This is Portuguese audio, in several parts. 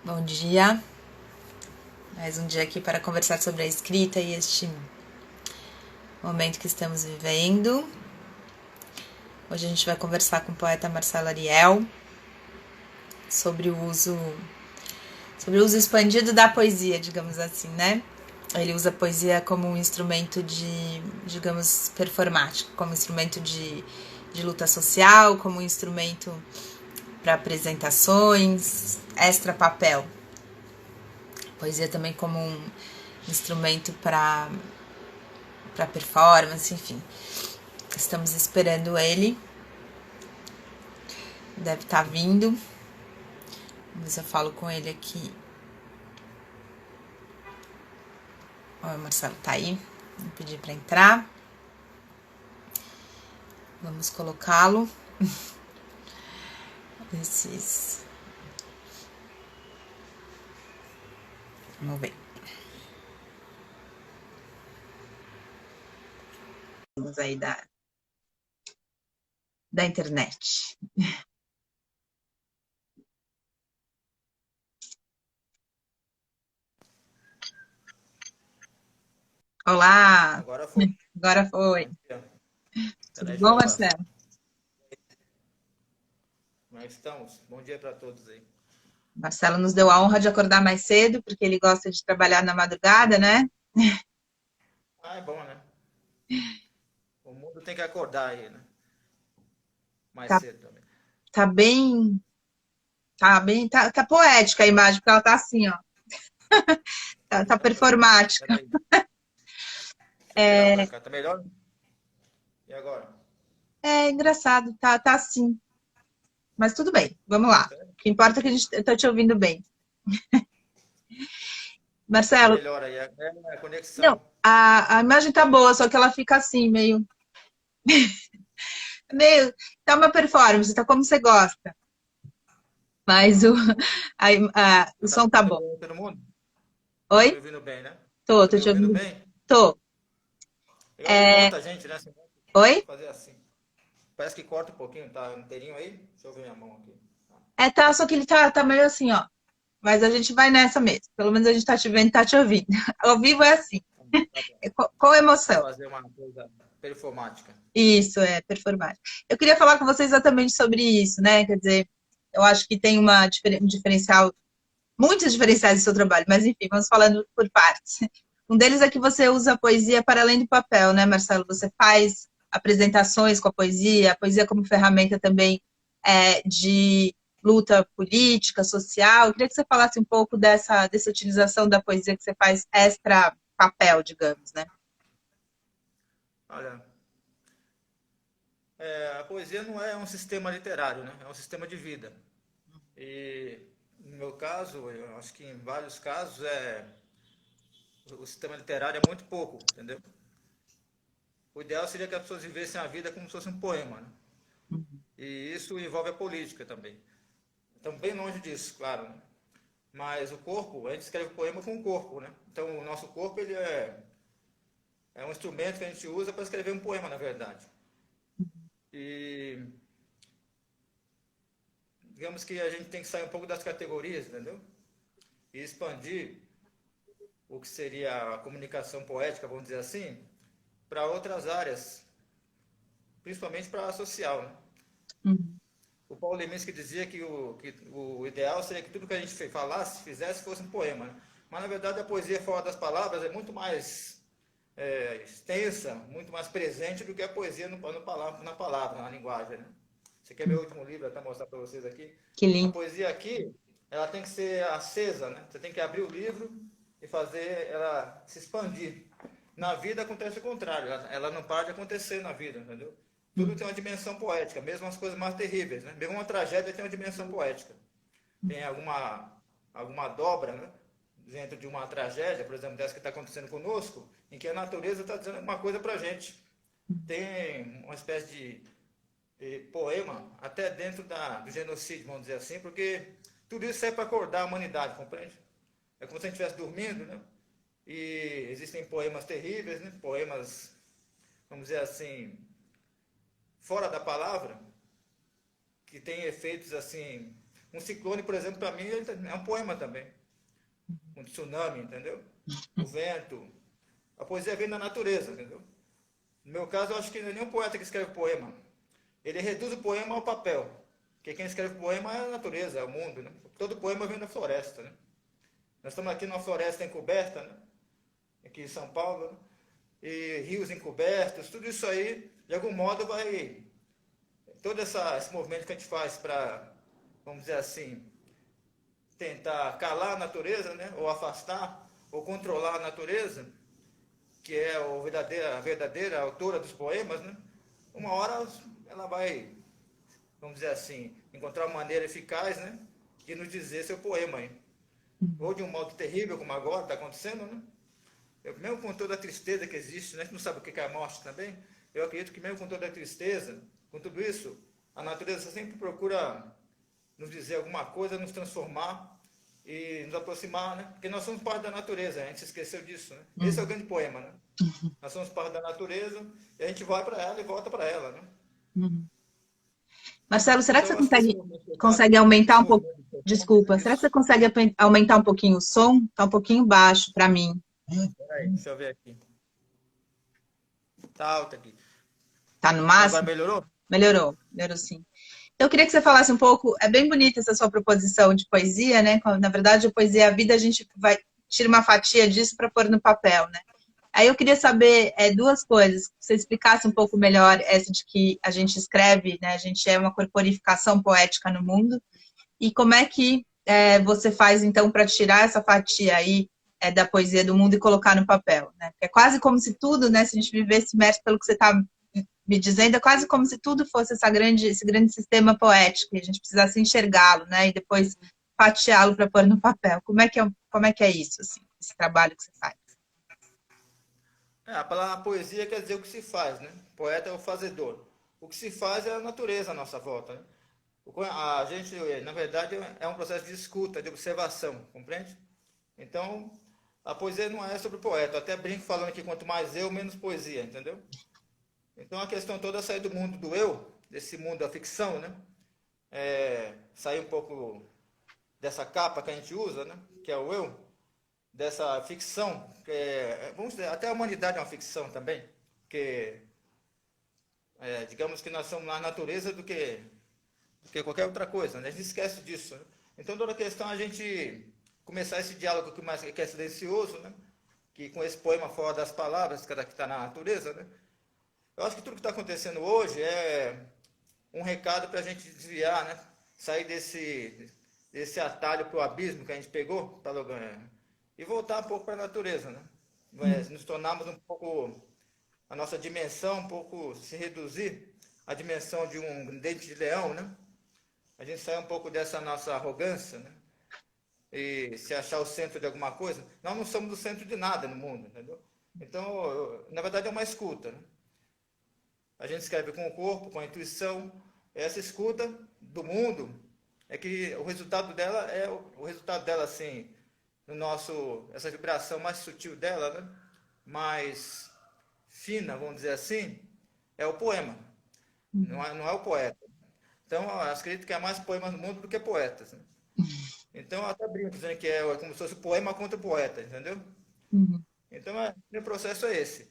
Bom dia, mais um dia aqui para conversar sobre a escrita e este momento que estamos vivendo. Hoje a gente vai conversar com o poeta Marcelo Ariel sobre o uso expandido da poesia, digamos assim, né? Ele usa a poesia como um instrumento de, digamos, performático, como instrumento de luta social, como um instrumento para apresentações, extra papel. Poesia também como um instrumento para performance, enfim. Estamos esperando ele. Deve estar vindo. Vamos ver se eu falo com ele aqui. Ó, o Marcelo tá aí. Vou pedir para entrar. Vamos colocá-lo. Vamos ver. Vamos aí da internet. Olá! Agora foi. Agora foi. Bom dia. Tudo Peraí, deixa bom, eu passar. Marcelo? Como é que estamos? Bom dia para todos aí. Marcelo nos deu a honra de acordar mais cedo, porque ele gosta de trabalhar na madrugada, né? Ah, é bom, né? O mundo tem que acordar aí, né? Mais Tá, cedo também. tá bem. Tá poética a imagem, porque ela tá assim, ó. Tá Tá mesmo. performática. Peraí. Deixa eu virar para cá. Tá melhor? E agora? É engraçado, tá assim. Mas tudo bem, vamos lá. Sério? O que importa é que eu tô te ouvindo bem. O que que Marcelo, melhora aí? É a não, conexão. a imagem tá boa, só que ela fica assim, meio, tá uma performance, tá como você gosta. Mas o Tá som me tá ouvindo bom. bem, todo mundo? Tá me Oi? ouvindo bem, né? Tá Tô me te ouvindo ouvindo bem. bem? Tô. Eu ouvi É, muita gente, né? oi? Fazer assim. Parece que corta um pouquinho, tá inteirinho aí? Deixa eu ver minha mão aqui. Tá, só que ele tá meio assim, ó. Mas a gente vai nessa mesmo. Pelo menos a gente tá te vendo e tá te ouvindo. Ao vivo é assim. Tá bom. É com Vamos emoção. fazer uma coisa performática. Isso, é performático. Eu queria falar com você exatamente sobre isso, né? Quer dizer, eu acho que tem um diferencial, muitos diferenciais do seu trabalho, mas enfim, vamos falando por partes. Um deles é que você usa a poesia para além do papel, né, Marcelo? Você faz apresentações com a poesia como ferramenta também de luta política, social. Eu queria que você falasse um pouco dessa utilização da poesia que você faz extra papel, digamos, né? Olha, a poesia não é um sistema literário, né? É um sistema de vida. E no meu caso, eu acho que em vários casos o sistema literário é muito pouco, entendeu? O ideal seria que as pessoas vivessem a vida como se fosse um poema, né? E isso envolve a política também. Estamos bem longe disso, claro, né? Mas o corpo, a gente escreve poema com o corpo, né? Então o nosso corpo é um instrumento que a gente usa para escrever um poema, na verdade. E digamos que a gente tem que sair um pouco das categorias, entendeu? E expandir o que seria a comunicação poética, vamos dizer assim, para outras áreas, principalmente para a social. Né? Uhum. O Paulo Leminski dizia que o ideal seria que tudo que a gente falasse, fizesse, fosse um poema. Né? Mas, na verdade, a poesia fora das palavras é muito mais extensa, muito mais presente do que a poesia na palavra, na linguagem. Né? Esse aqui é meu último livro, até mostrar para vocês aqui. Que A lindo. poesia aqui, ela tem que ser acesa, né? Você tem que abrir o livro e fazer ela se expandir. Na vida acontece o contrário, ela não para de acontecer na vida, entendeu? Tudo tem uma dimensão poética, mesmo as coisas mais terríveis, né? Mesmo uma tragédia tem uma dimensão poética. Tem alguma dobra, né? Dentro de uma tragédia, por exemplo, dessa que está acontecendo conosco, em que a natureza está dizendo alguma coisa para a gente. Tem uma espécie de poema, até dentro do genocídio, vamos dizer assim, porque tudo isso serve para acordar a humanidade, compreende? É como se a gente estivesse dormindo, né? E existem poemas terríveis, né? Poemas, vamos dizer assim, fora da palavra, que têm efeitos assim, Um ciclone, por exemplo, para mim, é um poema também. Um tsunami, entendeu? O vento. A poesia vem da natureza, entendeu? No meu caso, eu acho que não é nenhum poeta que escreve poema. Ele reduz o poema ao papel. Porque quem escreve poema é a natureza, é o mundo, né? Todo poema vem da floresta, né? Nós estamos aqui numa floresta encoberta, né? Aqui em São Paulo, né? E rios encobertos, tudo isso aí, de algum modo, vai... Todo esse movimento que a gente faz para, vamos dizer assim, tentar calar a natureza, né? Ou afastar, ou controlar a natureza, que é a verdadeira autora dos poemas, né? Uma hora ela vai, vamos dizer assim, encontrar uma maneira eficaz, né? De nos dizer seu poema aí. Ou de um modo terrível, como agora está acontecendo, né? Mesmo com toda a tristeza que existe, né? A gente não sabe o que é a morte também. Eu acredito que mesmo com toda a tristeza, com tudo isso, a natureza sempre procura nos dizer alguma coisa, nos transformar e nos aproximar, né? Porque nós somos parte da natureza, a gente se esqueceu disso, né? Esse é o grande poema, né? Nós somos parte da natureza e a gente vai para ela e volta para ela, né? Marcelo, será que Então, você eu acho que consegue aumentar esse um pouco? movimento que eu faço Desculpa, é será que isso. você consegue aumentar um pouquinho o som? Está um pouquinho baixo para mim. Peraí, deixa eu ver aqui. Tá alto aqui. Tá no Agora máximo? melhorou? Melhorou, melhorou sim. Eu queria que você falasse um pouco, é bem bonita essa sua proposição de poesia, né? Na verdade, a poesia é a vida, a gente vai tira uma fatia disso para pôr no papel, né? Aí eu queria saber duas coisas, que você explicasse um pouco melhor essa de que a gente escreve, né? A gente é uma corporificação poética no mundo, e como é que você faz, então, para tirar essa fatia aí da poesia do mundo e colocar no papel, né? É quase como se tudo, né? Se a gente vivesse imerso pelo que você está me dizendo, é quase como se tudo fosse esse grande sistema poético, e a gente precisasse enxergá-lo, né? E depois fatiá-lo para pôr no papel. Como é que é isso, assim, esse trabalho que você faz? A palavra poesia quer dizer o que se faz, né? Poeta é o fazedor. O que se faz é a natureza à nossa volta, né? A gente, na verdade, é um processo de escuta, de observação, compreende? Então, a poesia não é sobre o poeta. Eu até brinco falando que quanto mais eu, menos poesia, entendeu? Então, a questão toda é sair do mundo do eu, desse mundo da ficção, né? Sair um pouco dessa capa que a gente usa, né? Que é o eu, dessa ficção, vamos dizer, até a humanidade é uma ficção também, porque digamos que nós somos mais natureza do que qualquer outra coisa, né? A gente esquece disso, né? Então toda a questão é a gente começar esse diálogo que é silencioso, né? Que com esse poema fora das palavras, que está na natureza, né? Eu acho que tudo que está acontecendo hoje é um recado para a gente desviar, né? Sair desse atalho para o abismo que a gente pegou, e voltar um pouco para a natureza, né? Nos tornarmos um pouco, a nossa dimensão, um pouco se reduzir à dimensão de um dente de leão, né? A gente sair um pouco dessa nossa arrogância, né? E se achar o centro de alguma coisa. Nós não somos o centro de nada no mundo, entendeu? Então, na verdade, é uma escuta, né? A gente escreve com o corpo, com a intuição. Essa escuta do mundo é que o resultado dela assim, essa vibração mais sutil dela, né? Mais fina, vamos dizer assim, é o poema. Não é o poeta. Então, eu acredito que há mais poemas no mundo do que poetas, né? Então, eu até brinco dizendo que é como se fosse poema contra o poeta, entendeu? Então, o processo é esse.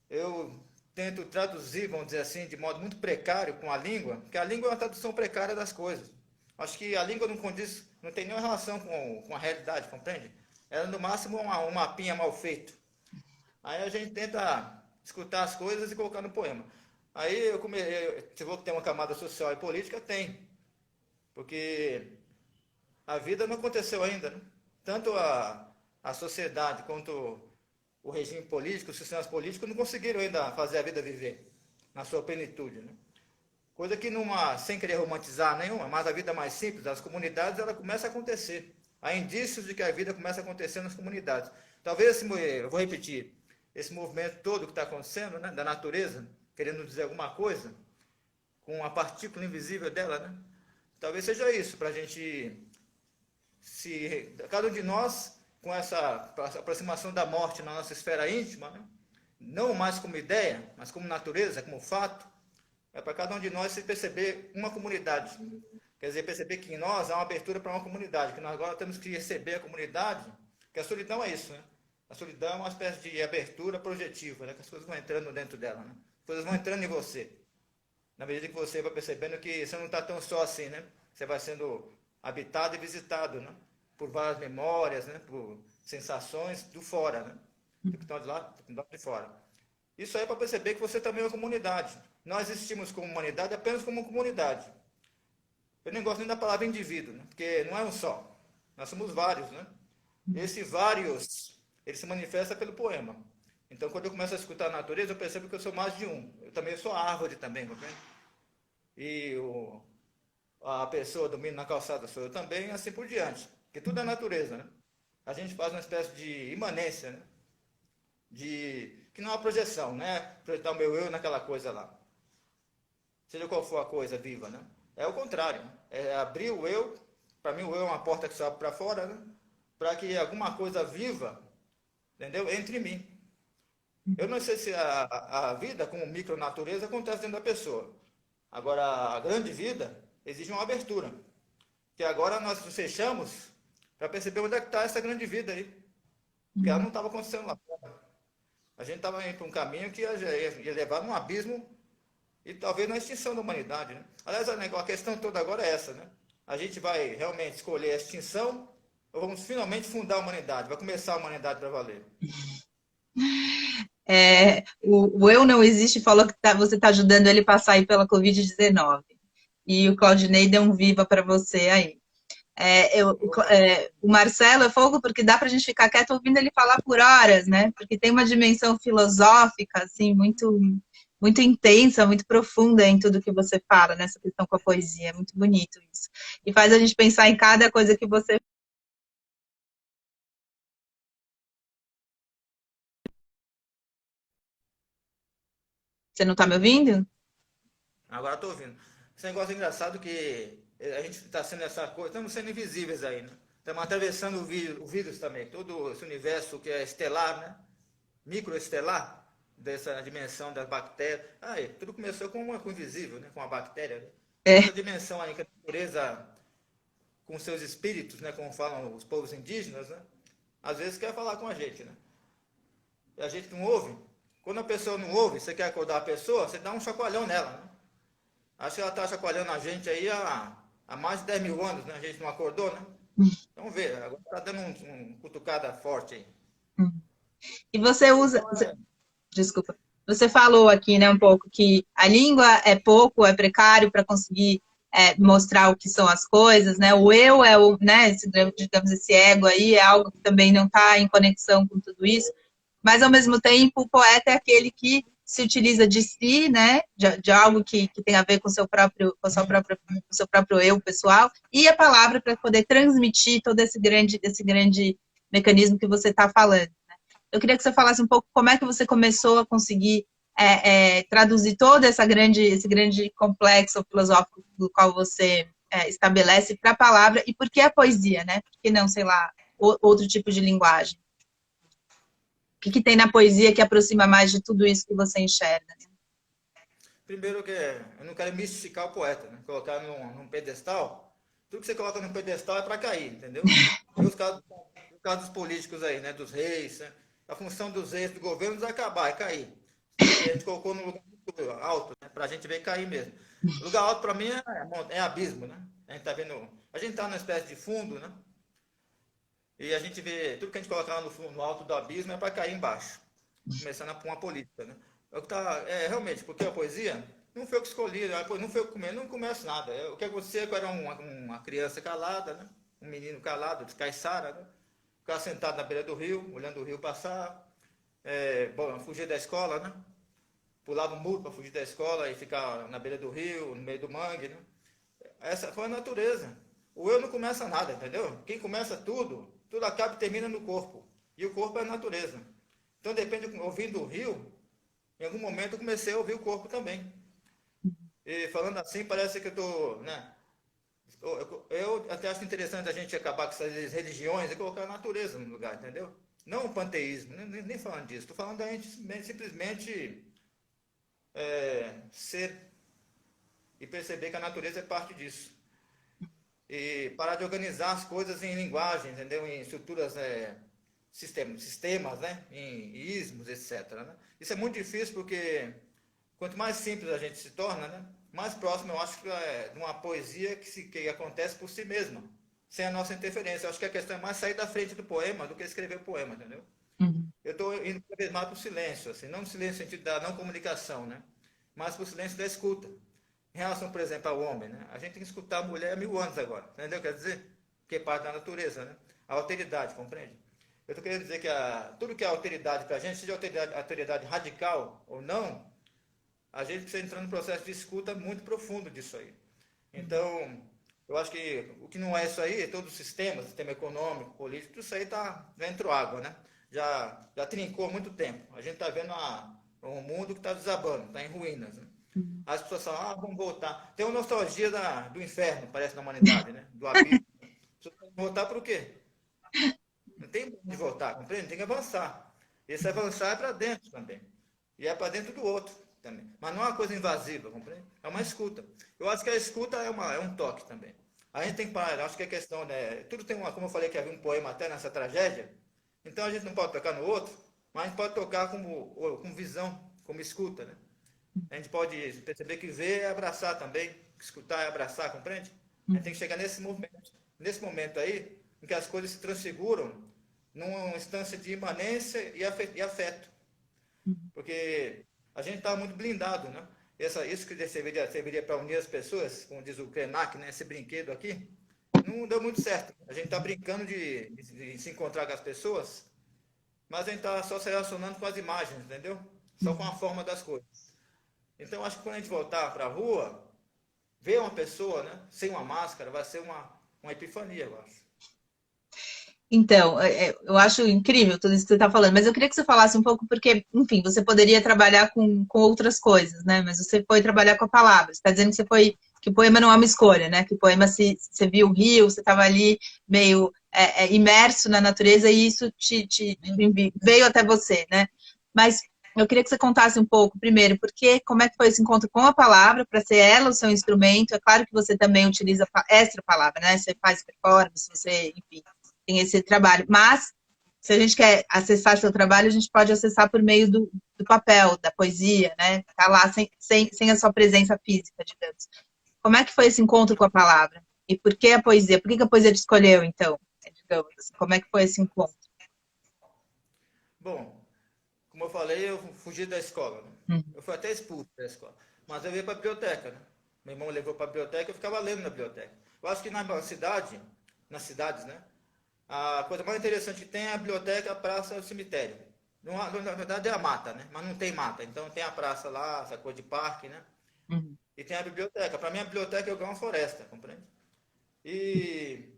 Eu tento traduzir, vamos dizer assim, de modo muito precário com a língua, porque a língua é uma tradução precária das coisas. Acho que a língua não condiz, não tem nenhuma relação com a realidade, compreende? Ela, no máximo, um mapinha mal feito. Aí a gente tenta escutar as coisas e colocar no poema. Aí se vou ter uma camada social e política, tem. Porque a vida não aconteceu ainda, né? Tanto a sociedade quanto o regime político, os sistemas políticos não conseguiram ainda fazer a vida viver na sua plenitude, né? Coisa que sem querer romantizar nenhuma, mas a vida mais simples, das comunidades, ela começa a acontecer. Há indícios de que a vida começa a acontecer nas comunidades. Talvez, eu vou repetir, esse movimento todo que está acontecendo, né, da natureza, querendo dizer alguma coisa, com a partícula invisível dela, né? Talvez seja isso, para a gente cada um de nós, com essa aproximação da morte na nossa esfera íntima, né? Não mais como ideia, mas como natureza, como fato, é para cada um de nós se perceber uma comunidade. Quer dizer, perceber que em nós há uma abertura para uma comunidade, que nós agora temos que receber a comunidade, que a solidão é isso, né? A solidão é uma espécie de abertura projetiva, né? Que as coisas vão entrando dentro dela, né? As coisas vão entrando em você. Na medida que você vai percebendo que você não está tão só assim, né? Você vai sendo habitado e visitado, né? Por várias memórias, né? Por sensações do fora, né? Do que estão de lá, do lado de fora. Isso aí é para perceber que você também é uma comunidade. Nós existimos como humanidade apenas como comunidade. Eu nem gosto nem da palavra indivíduo, né? Porque não é um só. Nós somos vários, né? Esse vários, ele se manifesta pelo poema. Então, quando eu começo a escutar a natureza, eu percebo que eu sou mais de um. Eu também sou árvore também, compreende? E a pessoa dormindo na calçada sou eu também, e assim por diante. Porque tudo é natureza, né? A gente faz uma espécie de imanência, né? Que não é uma projeção, né? Projetar o meu eu naquela coisa lá. Seja qual for a coisa viva, né? É o contrário. É abrir o eu. Para mim, o eu é uma porta que se abre para fora, né? Para que alguma coisa viva, entendeu? Entre em mim. Eu não sei se a vida, como micronatureza, acontece dentro da pessoa. Agora, a grande vida exige uma abertura. Que agora nós nos fechamos para perceber onde é que está essa grande vida aí. Porque ela não estava acontecendo lá fora. A gente estava indo para um caminho que ia levar num abismo e talvez na extinção da humanidade, né? Aliás, a questão toda agora é essa, né? A gente vai realmente escolher a extinção ou vamos finalmente fundar a humanidade? Vai começar a humanidade para valer. O eu não existe falou que você está ajudando ele a passar aí pela Covid-19. E o Claudinei deu um viva para você aí. O Marcelo é fogo porque dá para a gente ficar quieto ouvindo ele falar por horas, né? Porque tem uma dimensão filosófica, assim, muito, muito intensa, muito profunda em tudo que você fala, nessa questão com a poesia. É muito bonito isso. E faz a gente pensar em cada coisa que você. Você não está me ouvindo? Agora estou ouvindo. Esse negócio é engraçado que a gente está sendo essa coisa, estamos sendo invisíveis aí, né? Estamos atravessando o vírus também, todo esse universo que é estelar, né? Microestelar, dessa dimensão das bactérias. Aí, tudo começou com o invisível, né? Com a bactéria, né? Essa É, dimensão aí que a natureza, com seus espíritos, né? Como falam os povos indígenas, né? Às vezes quer falar com a gente, né? E a gente não ouve. Quando a pessoa não ouve, você quer acordar a pessoa, você dá um chacoalhão nela, né? Acho que ela está chacoalhando a gente aí há mais de 10 mil anos, né? A gente não acordou, né? Vamos ver, agora está dando um cutucada forte aí. e você usa. Então, é, Desculpa. Você falou aqui, né, um pouco que a língua é pouco, é precário para conseguir mostrar o que são as coisas, né? O eu é o, né, digamos, esse ego aí é algo que também não está em conexão com tudo isso, mas ao mesmo tempo o poeta é aquele que se utiliza de si, né, de algo que tem a ver com o seu próprio eu pessoal, e a palavra para poder transmitir todo esse grande mecanismo que você está falando. Eu queria que você falasse um pouco como é que você começou a conseguir traduzir todo esse grande complexo filosófico do qual você estabelece para a palavra e por que a poesia, né? Por que não, sei lá, outro tipo de linguagem? O que tem na poesia que aproxima mais de tudo isso que você enxerga? Né? primeiro que eu não quero mistificar o poeta, né? Colocar num pedestal. Tudo que você coloca num pedestal é para cair, entendeu? E os casos dos políticos aí, né? Dos reis, né? A função dos reis, do governo é acabar, é cair. Porque a gente colocou num lugar muito alto, né? Para a gente ver cair mesmo. O lugar alto para mim é abismo, né? A gente tá vendo, a gente tá numa espécie de fundo, né? E a gente vê, tudo que a gente colocar no alto do abismo é para cair embaixo. Começando a pôr uma política, né? Realmente, porque a poesia não foi eu que escolhi, não foi eu que começo, não começo nada. O que aconteceu é que eu era uma criança calada, né? Um menino calado, descaiçara, né? Ficava sentado na beira do rio, olhando o rio passar, fugir da escola, né? Pular do muro para fugir da escola e ficar na beira do rio, no meio do mangue, né? Essa foi a natureza. O eu não começa nada, entendeu? Quem começa tudo, tudo acaba e termina no corpo. E o corpo é a natureza. Então, depende, ouvindo o rio, em algum momento eu comecei a ouvir o corpo também. E falando assim, parece que eu estou, né? Eu até acho interessante a gente acabar com essas religiões e colocar a natureza no lugar, entendeu? Não o panteísmo, nem falando disso. Estou falando da gente simplesmente ser e perceber que a natureza é parte disso. e parar de organizar as coisas em linguagem, entendeu? Em estruturas, sistemas, né? Em ismos, etc. Né? Isso é muito difícil porque quanto mais simples a gente se torna, né? Mais próximo eu acho que é de uma poesia que acontece por si mesma, sem a nossa interferência. Eu acho que a questão é mais sair da frente do poema do que escrever o poema, entendeu? Uhum. Eu estou indo cada vez mais para o silêncio, assim, não no silêncio no sentido da não comunicação, né? Mas para o silêncio da escuta. Em relação, por exemplo, ao homem, né? A gente tem que escutar a mulher há 1000 anos agora, entendeu? Quer dizer, que é parte da natureza, né? A alteridade, compreende? Eu estou querendo dizer que tudo que é alteridade para a gente, seja alteridade radical ou não, a gente precisa entrar num processo de escuta muito profundo disso aí. Então, eu acho que o que não é isso aí, todo o sistema econômico, político, tudo isso aí já entrou água, né? Já trincou há muito tempo. A gente está vendo um mundo que está desabando, está em ruínas. Né? As pessoas falam, vamos voltar. Tem uma nostalgia do inferno, parece, na humanidade, né? Do abismo. Voltar para o quê? Não tem de voltar, compreende? Tem que avançar. Esse avançar é para dentro também. E é para dentro do outro também. Mas não é uma coisa invasiva, compreende? É uma escuta. Eu acho que a escuta é um toque também. A gente tem que parar, acho que a questão, né? Tudo tem como eu falei que havia um poema até nessa tragédia, então a gente não pode tocar no outro, mas a gente pode tocar como visão, como escuta, né? A gente pode perceber que ver é abraçar também, escutar é abraçar, compreende? A gente tem que chegar nesse momento aí, em que as coisas se transfiguram numa instância de imanência e afeto. Porque a gente está muito blindado, né? Isso que serviria para unir as pessoas, como diz o Krenak, né? Esse brinquedo aqui, não deu muito certo. A gente está brincando de se encontrar com as pessoas, mas a gente está só se relacionando com as imagens, entendeu? Só com a forma das coisas. Então, acho que quando a gente voltar para a rua, ver uma pessoa, né, sem uma máscara, vai ser uma epifania, eu acho. Então, eu acho incrível tudo isso que você está falando, mas eu queria que você falasse um pouco, porque, enfim, você poderia trabalhar com outras coisas, né? Mas você foi trabalhar com a palavra. Você está dizendo que o poema não é uma escolha, né? Que o poema, você viu o rio, você estava ali meio imerso na natureza e isso veio até você, né? Mas eu queria que você contasse um pouco, primeiro, como é que foi esse encontro com a palavra, para ser ela o seu instrumento. É claro que você também utiliza extra palavra, né? Você faz performance, você, enfim, tem esse trabalho. Mas, se a gente quer acessar seu trabalho, a gente pode acessar por meio do papel, da poesia, né? Tá lá sem a sua presença física, digamos. Como é que foi esse encontro com a palavra? E por que a poesia? Por que a poesia te escolheu, então? Digamos, assim, como é que foi esse encontro? Bom, como eu falei, eu fugi da escola. Né? Uhum. Eu fui até expulso da escola. Mas eu ia para a biblioteca. Né? Meu irmão levou para a biblioteca e eu ficava lendo na biblioteca. Eu acho que nas cidades, né? A coisa mais interessante que tem é a biblioteca, a praça e o cemitério. Na verdade é a mata, né? Mas não tem mata. Então tem a praça lá, essa coisa de parque, né? Uhum. E tem a biblioteca. Para mim, a biblioteca é igual uma floresta, compreende? E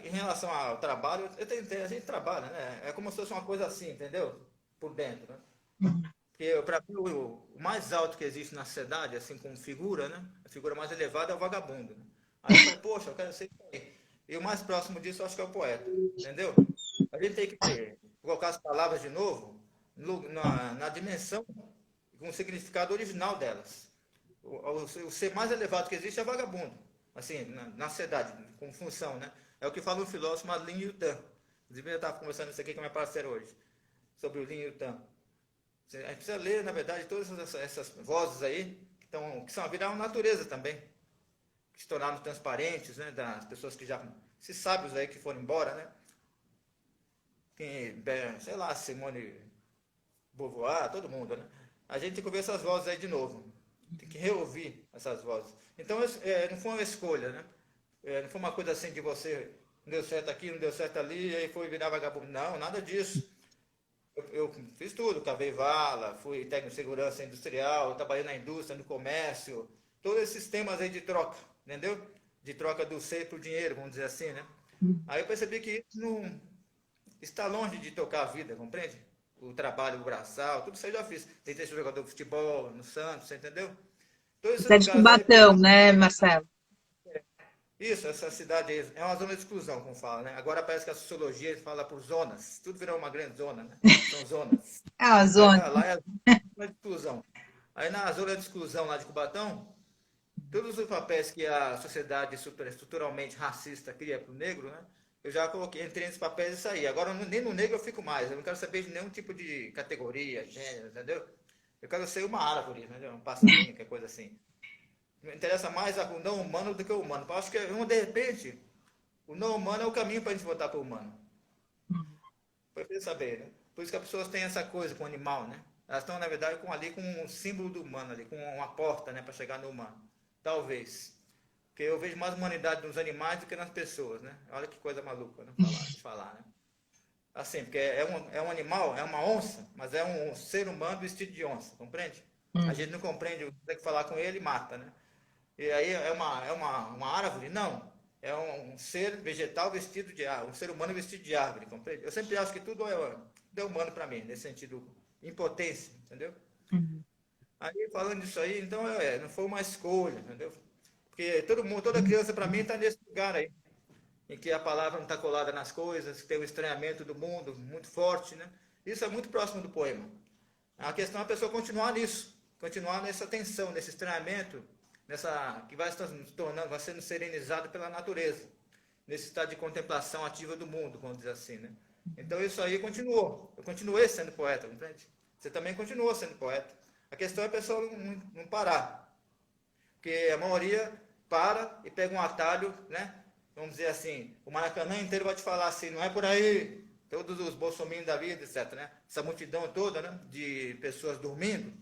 em relação ao trabalho, a gente trabalha, né? É como se fosse uma coisa assim, entendeu? Por dentro, né? Uhum. Porque para mim o mais alto que existe na sociedade, assim como figura, né? A figura mais elevada é o vagabundo. Né? Aí eu falei, poxa, eu quero ser isso aí. E o mais próximo disso eu acho que é o poeta, entendeu? A gente tem que colocar as palavras de novo na dimensão, com o significado original delas. O ser mais elevado que existe é vagabundo, assim, na sociedade, como função, né? É o que fala um filósofo chamado Lin Yutan. Inclusive, eu estava conversando isso aqui com a minha parceira hoje, sobre o Lin Yutan. A gente precisa ler, na verdade, todas essas vozes aí, que são viraram natureza também, que se tornaram transparentes, né? Das pessoas que já, esses sábios aí que foram embora, né? Sei lá, Simone Beauvoir, todo mundo, né? A gente tem que ouvir essas vozes aí de novo. Tem que reouvir essas vozes. Então, não foi uma escolha, né? Não foi uma coisa assim de você não deu certo aqui, não deu certo ali, e aí foi virar vagabundo. Não, nada disso. Eu fiz tudo, cavei vala, fui técnico de segurança industrial, trabalhei na indústria, no comércio, todos esses temas aí de troca, entendeu? De troca do ser para o dinheiro, vamos dizer assim, né? Aí eu percebi que isso não está longe de tocar a vida, compreende? O trabalho, o braçal, tudo isso eu já fiz. Tentei ser jogador de futebol no Santos, você entendeu? Todos esses Você é de lugares aí, Cubatão, né, Marcelo? isso, essa cidade aí, é uma zona de exclusão, como fala, né? Agora parece que a sociologia fala por zonas, tudo virou uma grande zona, né? São zonas. É uma Aí zona. lá é a zona de exclusão. Aí na zona de exclusão lá de Cubatão, todos os papéis que a sociedade estruturalmente racista cria para o negro, né? Eu já coloquei, entrei nesses papéis e saí. Agora, nem no negro eu fico mais. Eu não quero saber de nenhum tipo de categoria, gênero, entendeu? Eu quero ser uma árvore, entendeu? Um passarinho, que é coisa assim. Me interessa mais o não humano do que o humano. Eu acho que, de repente, o não humano é o caminho para a gente voltar para o humano. Foi preciso saber, né? Por isso que as pessoas têm essa coisa com o animal, né? Elas estão, na verdade, ali com um símbolo do humano, ali, com uma porta, né, para chegar no humano. Talvez. Porque eu vejo mais humanidade nos animais do que nas pessoas, né? Olha que coisa maluca, né? Falar, né? Assim, porque é um animal, é uma onça, mas é um ser humano vestido de onça, compreende? A gente não compreende, tem que falar com ele e mata, né? E aí uma árvore? Não. É um ser vegetal vestido de árvore, um ser humano vestido de árvore, compreende? Eu sempre acho que tudo é humano para mim, nesse sentido, impotência, entendeu? Aí, falando disso aí, então, não foi uma escolha, entendeu? Porque toda criança para mim está nesse lugar aí, em que a palavra não está colada nas coisas, que tem o estranhamento do mundo muito forte, né? Isso é muito próximo do poema. A questão é a pessoa continuar nisso, continuar nessa tensão, nesse estranhamento, que vai se tornando, vai sendo serenizado pela natureza, nesse estado de contemplação ativa do mundo, vamos dizer assim, né? Então isso aí continuou. Eu continuei sendo poeta, compreende? Você também continuou sendo poeta. A questão é a pessoa não parar. Porque a maioria para e pega um atalho, né? Vamos dizer assim, o Maracanã inteiro vai te falar assim, não é por aí, todos os bolsominions da vida, etc, né? Essa multidão toda, né, de pessoas dormindo,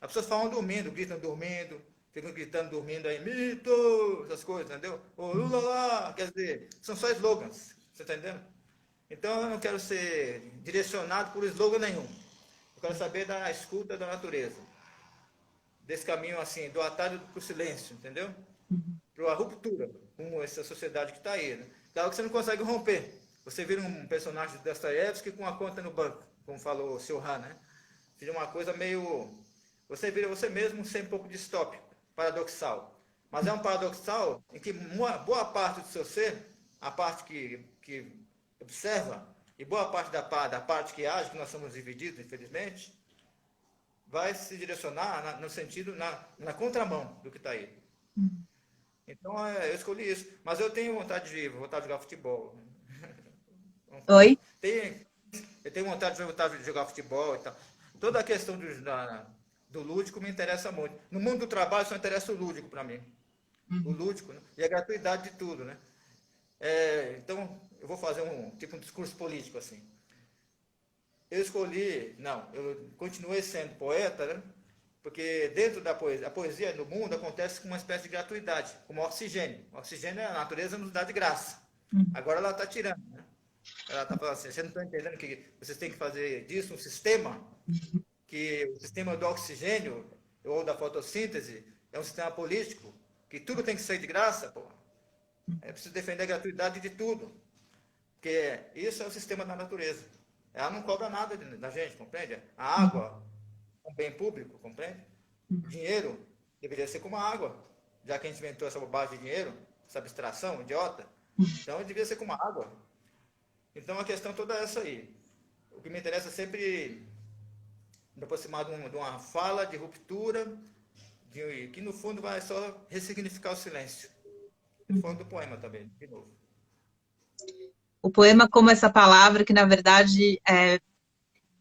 as pessoas falam dormindo, gritam dormindo, ficam gritando dormindo aí, mito, essas coisas, entendeu? Ô Lula lá, quer dizer, são só slogans, você tá entendendo? Então eu não quero ser direcionado por slogan nenhum, eu quero saber da escuta da natureza, desse caminho assim, do atalho para o silêncio, entendeu? Para a ruptura com essa sociedade que está aí. Né? Claro que você não consegue romper. Você vira um personagem de Dostoiévski com a conta no banco, como falou o Sr. Han, né? Vira uma coisa meio... Você vira você mesmo sem um pouco distópico, paradoxal. Mas é um paradoxal em que boa parte do seu ser, a parte que observa, e boa parte da parte que age, que nós somos divididos, infelizmente, vai se direcionar no sentido, na contramão do que está aí. Então, eu escolhi isso. Mas eu tenho vontade de voltar a jogar futebol. Oi? Eu tenho vontade de voltar a jogar futebol e tal. Toda a questão do lúdico me interessa muito. No mundo do trabalho só interessa o lúdico para mim. O lúdico, né? E a gratuidade de tudo, né? Então, eu vou fazer um discurso político assim. Eu continuei sendo poeta, né? Porque dentro da poesia, a poesia no mundo acontece com uma espécie de gratuidade, como o oxigênio. O oxigênio a natureza nos dá de graça. Agora ela está tirando, né? Ela está falando assim, vocês não estão entendendo que vocês têm que fazer disso um sistema, que o sistema do oxigênio ou da fotossíntese é um sistema político, que tudo tem que sair de graça, pô. É preciso defender a gratuidade de tudo, porque isso é o sistema da natureza. Ela não cobra nada da gente, compreende? A água é um bem público, compreende? Dinheiro deveria ser como a água, já que a gente inventou essa bobagem de dinheiro, essa abstração idiota. Então, deveria ser como a água. Então, a questão toda é essa aí. O que me interessa é sempre me aproximar de uma fala de ruptura, que no fundo vai só ressignificar o silêncio. No fundo do poema também, de novo. O poema como essa palavra que, na verdade,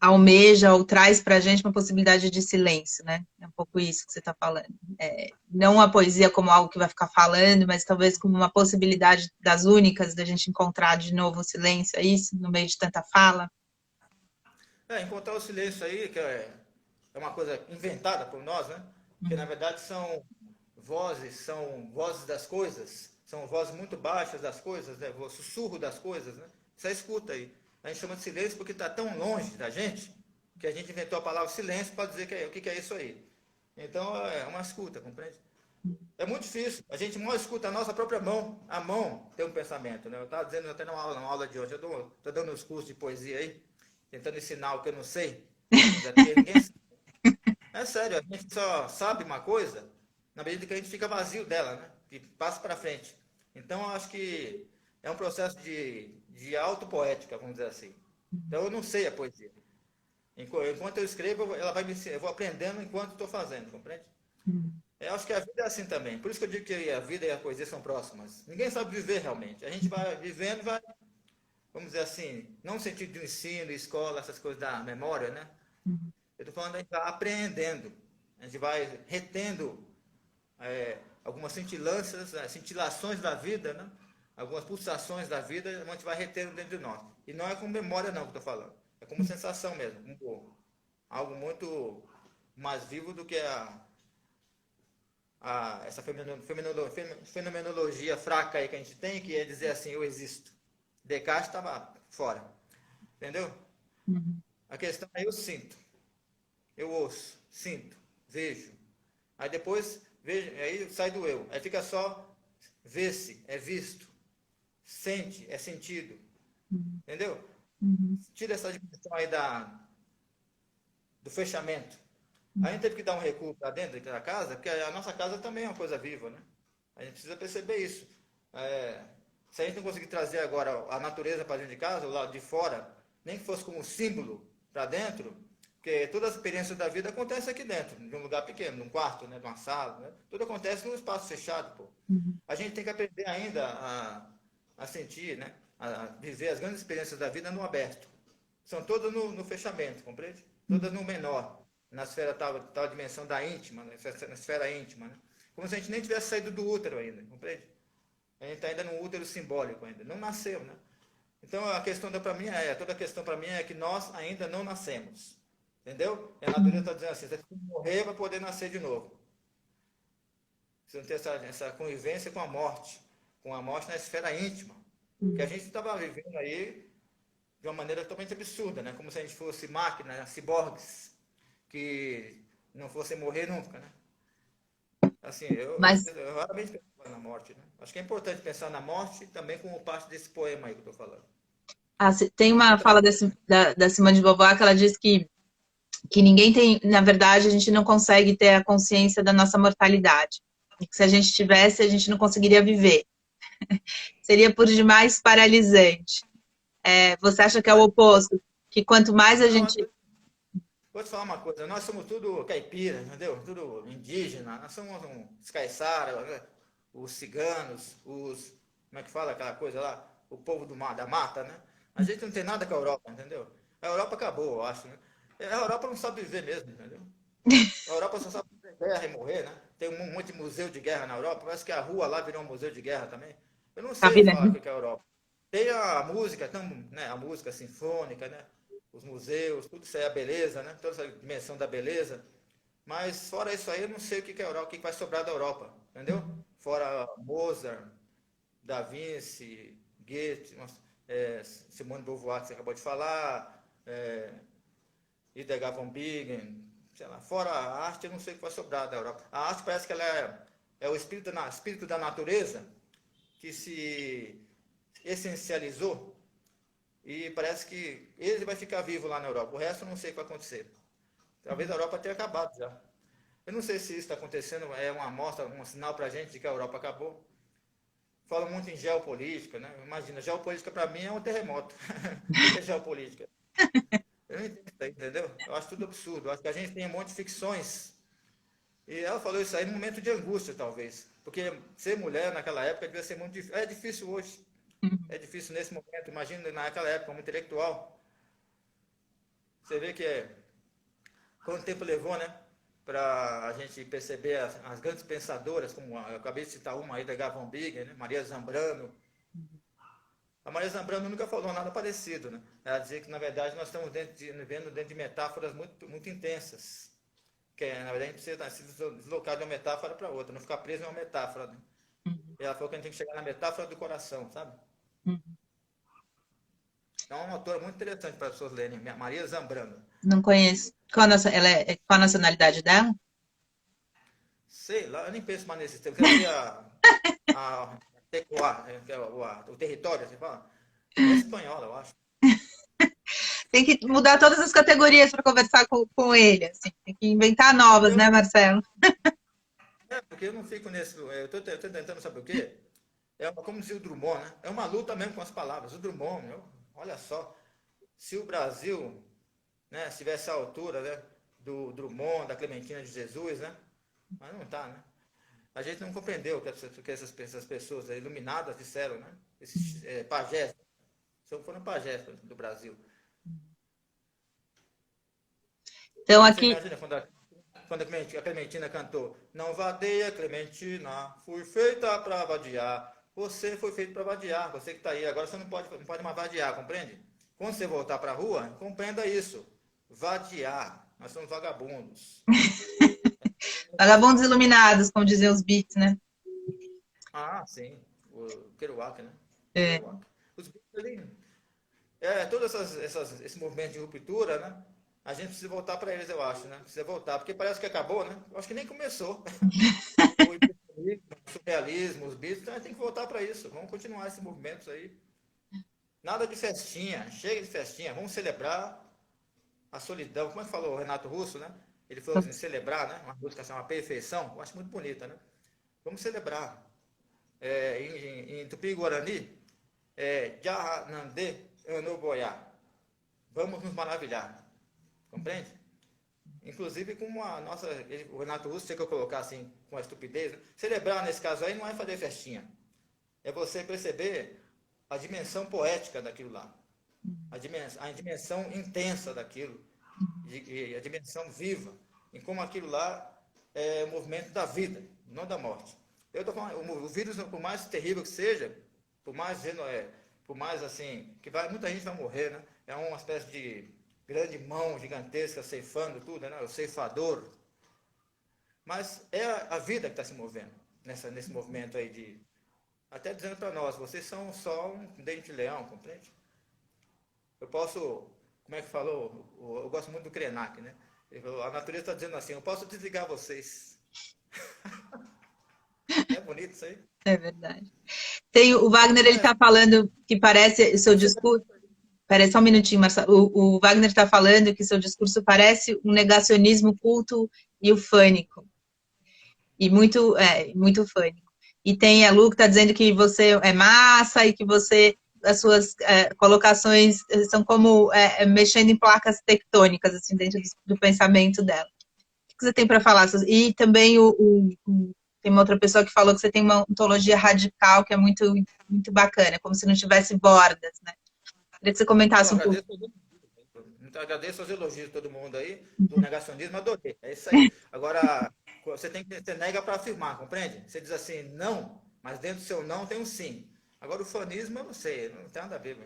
almeja ou traz para a gente uma possibilidade de silêncio, né? É um pouco isso que você está falando. Não a poesia como algo que vai ficar falando, mas talvez como uma possibilidade das únicas da gente encontrar de novo o silêncio, é isso? No meio de tanta fala? Encontrar o silêncio aí, que é uma coisa inventada por nós, né? Que na verdade são vozes das coisas, são vozes muito baixas das coisas, né? O sussurro das coisas, né? Você escuta aí. A gente chama de silêncio porque está tão longe da gente que a gente inventou a palavra silêncio para dizer o que é isso aí. Então é uma escuta, compreende? É muito difícil. A gente mal escuta a nossa própria mão. A mão tem um pensamento, né? Eu estava dizendo até numa aula de hoje, eu estou dando uns cursos de poesia aí, tentando ensinar o que eu não sei. Ninguém sabe. É sério, a gente só sabe uma coisa na medida que a gente fica vazio dela, né? E passa para frente. Então, eu acho que é um processo de autopoética, vamos dizer assim. Então, eu não sei a poesia. Enquanto eu escrevo, ela vai me ensinar, eu vou aprendendo enquanto estou fazendo, compreende? Eu acho que a vida é assim também. Por isso que eu digo que a vida e a poesia são próximas. Ninguém sabe viver realmente. A gente vai vivendo, vai, vamos dizer assim, não no sentido de ensino, escola, essas coisas da memória, né? Uhum. Eu estou falando, a gente vai apreendendo. A gente vai retendo algumas cintilações da vida, né? Algumas pulsações da vida, a gente vai retendo dentro de nós. E não é com memória não que eu estou falando. É como sensação mesmo. Algo muito mais vivo do que essa fenomenologia fraca aí que a gente tem, que é dizer assim, eu existo. Descartes estava fora. Entendeu? Uhum. A questão é eu sinto. Eu ouço, sinto, vejo. Aí depois, vejo, aí sai do eu. Aí fica só vê-se, é visto. Sente, é sentido. Uhum. Entendeu? Uhum. Tira essa dimensão aí do fechamento. A gente teve que dar um recuo para dentro da casa, porque a nossa casa também é uma coisa viva, né? A gente precisa perceber isso. É, se a gente não conseguir trazer agora a natureza para dentro de casa, o lado de fora, nem que fosse como símbolo para dentro, porque todas as experiências da vida acontecem aqui dentro, de um lugar pequeno, num quarto, né, de uma sala, né? Tudo acontece num espaço fechado, pô. Uhum. A gente tem que aprender ainda a sentir, né? A viver as grandes experiências da vida no aberto. São todas no fechamento, compreende? Todas no menor, na esfera tal dimensão da íntima, na esfera íntima, né? Como se a gente nem tivesse saído do útero ainda, compreende? A gente está ainda no útero simbólico ainda, não nasceu, né? Então a questão para mim toda a questão para mim é que nós ainda não nascemos, entendeu? E a natureza está dizendo assim, você tem que morrer para poder nascer de novo. Você não tem essa convivência com a morte na esfera íntima, que a Uhum. gente estava vivendo aí de uma maneira totalmente absurda, né? Como se a gente fosse máquina, né? Ciborgues, que não fossem morrer nunca, né? Assim, Mas eu raramente penso na morte, né? Acho que é importante pensar na morte também como parte desse poema aí que eu estou falando. tem Não uma contra... fala da Simone de Beauvoir que ela diz que ninguém tem, na verdade, a gente não consegue ter a consciência da nossa mortalidade. E que se a gente tivesse, a gente não conseguiria viver. Seria por demais paralisante. Você acha que é o Verdade. oposto? Que quanto mais a Não, gente. vou te falar uma coisa, nós somos tudo caipira, entendeu? Tudo indígena, nós somos os caiçara, né? Os ciganos, como é que fala aquela coisa lá? O povo da mata, né? A gente não tem nada com a Europa, entendeu? A Europa acabou, eu acho, né? A Europa não sabe viver mesmo, entendeu? A Europa só sabe fazer guerra e morrer, né? Tem um monte de museu de guerra na Europa, parece que a rua lá virou um museu de guerra também. Eu não A sei vida. falar o que é a Europa. Tem a música, né? A música sinfônica, né? Os museus, tudo isso aí, a beleza, né? Toda essa dimensão da beleza. Mas fora isso aí, eu não sei o que é a Europa, o que vai sobrar da Europa, entendeu? Fora Mozart, Da Vinci, Goethe, Simone de Beauvoir, que você acabou de falar, Hildegard von Bingen, sei lá, fora a arte, eu não sei o que vai sobrar da Europa. A arte parece que ela é o espírito da natureza que se essencializou e parece que ele vai ficar vivo lá na Europa. O resto eu não sei o que vai acontecer. Talvez a Europa tenha acabado já. Eu não sei se isso está acontecendo, é uma amostra, um sinal para a gente de que a Europa acabou. Fala muito em geopolítica, né? Imagina, geopolítica para mim é um terremoto. O que é geopolítica? Eu não entendo isso aí, entendeu? Eu acho tudo absurdo. Eu acho que a gente tem um monte de ficções. E ela falou isso aí num momento de angústia, talvez. Porque ser mulher naquela época devia ser muito difícil. É difícil hoje. É difícil nesse momento. Imagina naquela época, como intelectual. Você vê que quanto tempo levou, né? Para a gente perceber as grandes pensadoras, como eu acabei de citar uma aí da Gavon Big, né? Maria Zambrano. A Maria Zambrano nunca falou nada parecido, né? Ela dizia que, na verdade, nós estamos vivendo dentro de metáforas muito, muito intensas. Que, na verdade, a gente precisa se deslocar de uma metáfora para outra, não ficar preso em uma metáfora, né? E ela falou que a gente tem que chegar na metáfora do coração, sabe? Então, é uma autora muito interessante para as pessoas lerem, Maria Zambrano. Não conheço. Qual a nacionalidade dela? Sei lá, eu nem penso mais nesse termo. Você vai ver a Tecoá, que é o território, você fala? É espanhola, eu acho. Tem que mudar todas as categorias para conversar com ele. Assim. Tem que inventar novas, Eu né, não, Marcelo? porque eu não fico nesse. Eu estou tentando saber o quê? Como dizia o Drummond, né? É uma luta mesmo com as palavras. O Drummond, olha só, se o Brasil, né, estivesse à altura, né, do Drummond, da Clementina de Jesus, né? Mas não está, né? A gente não compreendeu o que essas pessoas iluminadas disseram, né? Esses pajés, foram pajés do Brasil. Então, Você aqui, imagina quando a Clementina cantou: Não vadeia, Clementina, fui feita para vadiar. Você foi feito para vadiar, você que está aí. Agora você não pode mais vadiar, compreende? Quando você voltar para a rua, compreenda isso. Vadiar. Nós somos vagabundos. vagabundos iluminados, como diziam os Beats, né? Ah, sim. O Kerouac, né? É. Kerouac. Os Beatles ali, todos esse movimento de ruptura, né? A gente precisa voltar para eles, eu acho, né? Precisa voltar, porque parece que acabou, né? Eu acho que nem começou. O impressionismo, o surrealismo, os Beatles, então a gente tem que voltar para isso. Vamos continuar esses movimentos aí. Nada de festinha, chega de festinha, vamos celebrar a solidão. Como é que falou o Renato Russo, né? Ele falou assim, celebrar, né? Uma música assim, uma perfeição, eu acho muito bonita, né? Vamos celebrar. Em Tupi-Guarani, Jahanandê Anoboiá. Vamos nos maravilhar. Compreende? Inclusive com a nossa. O Renato Russo chega a colocar assim, com a estupidez. Né? Celebrar nesse caso aí não é fazer festinha. É você perceber a dimensão poética daquilo lá. A dimensão intensa daquilo. E a dimensão viva. Em como aquilo lá é o movimento da vida, não da morte. Eu tô falando, o vírus, por mais terrível que seja, por mais assim, muita gente vai morrer, né? É uma espécie de grande mão gigantesca ceifando tudo, né? O ceifador. Mas é a vida que está se movendo nesse movimento aí de. Até dizendo para nós, vocês são só um dente de leão, compreende? Eu posso, como é que falou? Eu gosto muito do Krenak, né? Ele falou, a natureza está dizendo assim, eu posso desligar vocês. Não é bonito isso aí? É verdade. Tem o Wagner, Então ele é, está falando que parece o seu vamos celebrar discurso. isso aí. Parece só um minutinho, Marcelo. O Wagner está falando que seu discurso parece um negacionismo culto e ufânico. E muito fânico. E tem a Lu que está dizendo que você é massa e que as suas colocações são como mexendo em placas tectônicas, assim, dentro do pensamento dela. O que você tem para falar? E também tem uma outra pessoa que falou que você tem uma ontologia radical que é muito, muito bacana, como se não tivesse bordas, né? Queria que você Não, comentasse um pouco. agradeço todo mundo. Muito agradeço os elogios de todo mundo aí, do negacionismo, adorei. É isso aí. Agora, você nega para afirmar, compreende? Você diz assim, não, mas dentro do seu não tem um sim. Agora, o fanismo, eu não sei, não tem nada a ver.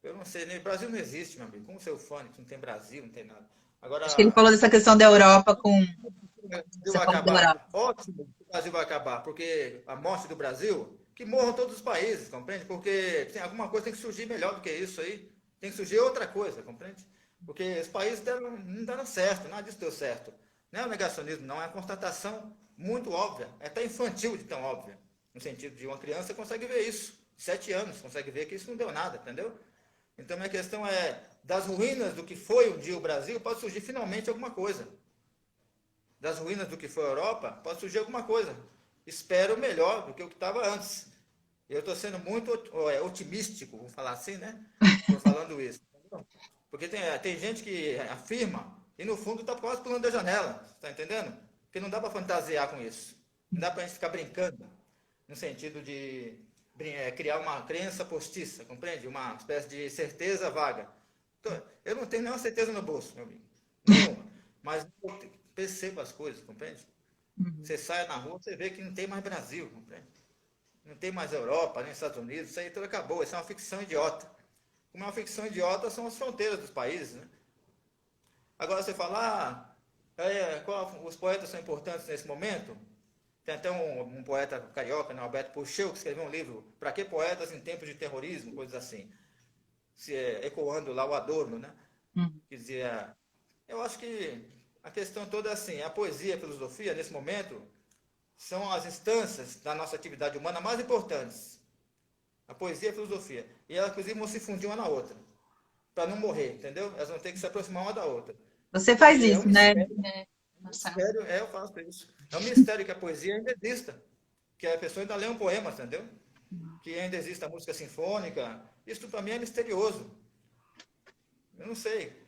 Eu não sei, o Brasil não existe, meu amigo. Como ser fânico? Não tem Brasil, não tem nada. Acho que ele Agora, falou dessa questão da Europa com. o Brasil Você vai falou da acabar. Europa. Ótimo que o Brasil vai acabar, porque a morte do Brasil, que morram todos os países, compreende? Porque tem alguma coisa tem que surgir melhor do que isso aí. Tem que surgir outra coisa, compreende? Porque os países não deram certo, nada disso deu certo. Não é um negacionismo, não, é uma constatação muito óbvia, é até infantil de tão óbvia. No sentido de uma criança consegue ver isso. 7 anos consegue ver que isso não deu nada, entendeu? Então, minha questão é, das ruínas do que foi um dia o Brasil, pode surgir finalmente alguma coisa. Das ruínas do que foi a Europa, pode surgir alguma coisa. Espero melhor do que o que estava antes. Eu estou sendo muito otimístico, vamos falar assim, né? Estou falando isso. Porque tem gente que afirma e no fundo está quase pulando da janela, está entendendo? Porque não dá para fantasiar com isso. Não dá para a gente ficar brincando, no sentido de criar uma crença postiça, compreende? Uma espécie de certeza vaga. Eu não tenho nenhuma certeza no bolso, meu amigo. Nenhuma. Mas eu percebo as coisas, compreende? Você sai na rua, você vê que não tem mais Brasil, compreende? Não tem mais Europa, nem Estados Unidos, isso aí tudo acabou, isso é uma ficção idiota. Como é uma ficção idiota, são as fronteiras dos países, né? Agora você fala, os poetas são importantes nesse momento? Tem até um poeta carioca, né, Alberto Puxeu, que escreveu um livro, Para que poetas em tempos de terrorismo, coisas assim, ecoando lá o Adorno, né? Que dizia, eu acho que a questão toda é assim, a poesia e a filosofia, nesse momento, são as instâncias da nossa atividade humana mais importantes. A poesia e a filosofia. E elas, inclusive, vão se fundir uma na outra. Para não morrer, entendeu? Elas vão ter que se aproximar uma da outra. Você Porque faz é um isso, né, mistério. Um Marcelo? mistério, eu faço isso. É um mistério que a poesia ainda exista. Que a pessoa ainda lê um poema, entendeu? Que ainda existe a música sinfônica. Isso para mim é misterioso. Eu não sei.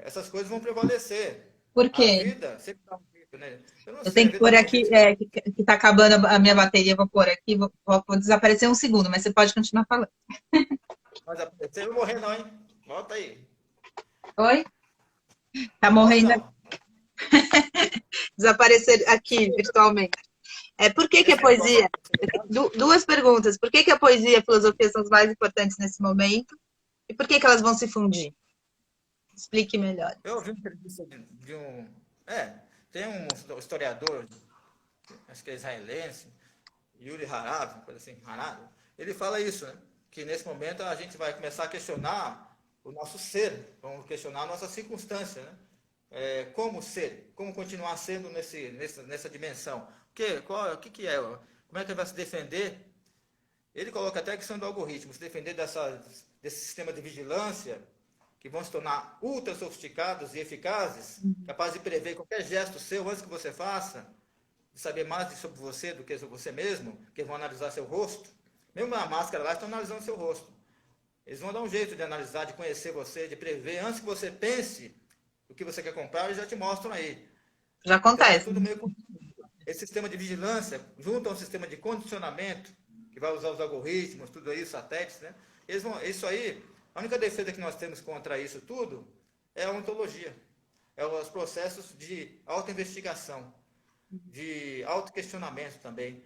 Essas coisas vão prevalecer. Por A quê? vida sempre dá um jeito. né? Eu não Eu sei, tenho às que vezes pôr tem aqui, gente que... que tá acabando a minha bateria, vou pôr aqui, vou desaparecer um segundo, mas você pode continuar falando. Mas você não vai morrer não, hein? Volta aí. Oi? Tá Não morre morrendo, não. desaparecer aqui virtualmente. Por que que a Esse negócio poesia? aí, Duas perguntas. Por que que a poesia e a filosofia são as mais importantes nesse momento? E por que que elas vão se fundir? Explique melhor. eu ouvi uma entrevista de um... tem um historiador, acho que é israelense, Yuri Harav, uma coisa assim, Harav. Ele fala isso, né? Que nesse momento a gente vai começar a questionar o nosso ser, vamos questionar a nossa circunstância, né? Como ser, como continuar sendo nessa dimensão. O que é? Como é que ele vai se defender? Ele coloca até a questão do algoritmo, se defender desse sistema de vigilância, que vão se tornar ultra sofisticados e eficazes, capazes de prever qualquer gesto seu antes que você faça, de saber mais sobre você do que sobre você mesmo, que vão analisar seu rosto. Mesmo na máscara lá, estão analisando seu rosto. Eles vão dar um jeito de analisar, de conhecer você, de prever, antes que você pense o que você quer comprar, eles já te mostram aí. Já Então é acontece. tudo meio... Esse sistema de vigilância, junto a um sistema de condicionamento, que vai usar os algoritmos, tudo aí, satélites, né? Isso aí, a única defesa que nós temos contra isso tudo é a ontologia. É os processos de autoinvestigação, de autoquestionamento também.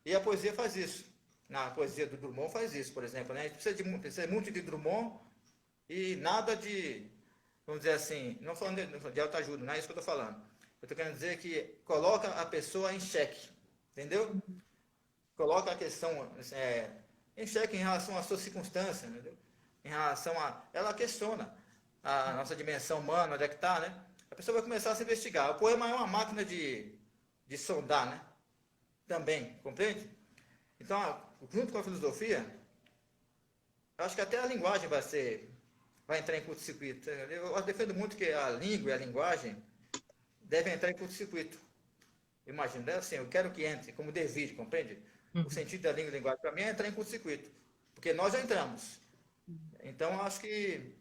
E a poesia faz isso. Na poesia do Drummond faz isso, por exemplo. Né? A gente precisa muito de Drummond e nada de, vamos dizer assim, não falando de autoajuda, não é isso que eu estou falando. Eu estou querendo dizer que coloca a pessoa em xeque, entendeu? Coloca a questão em xeque em relação à sua circunstância, entendeu? Em relação a... Ela questiona a nossa dimensão humana, onde é que está, né? A pessoa vai começar a se investigar. O poema é uma máquina de sondar, né? Também, compreende? Então, junto com a filosofia, eu acho que até a linguagem vai entrar em curto-circuito. Eu defendo muito que a língua e a linguagem devem entrar em curto-circuito. Imagina, assim, eu quero que entre, como dever, compreende? O sentido da língua e da linguagem, para mim, é entrar em curto-circuito. Porque nós já entramos. Então, eu acho que,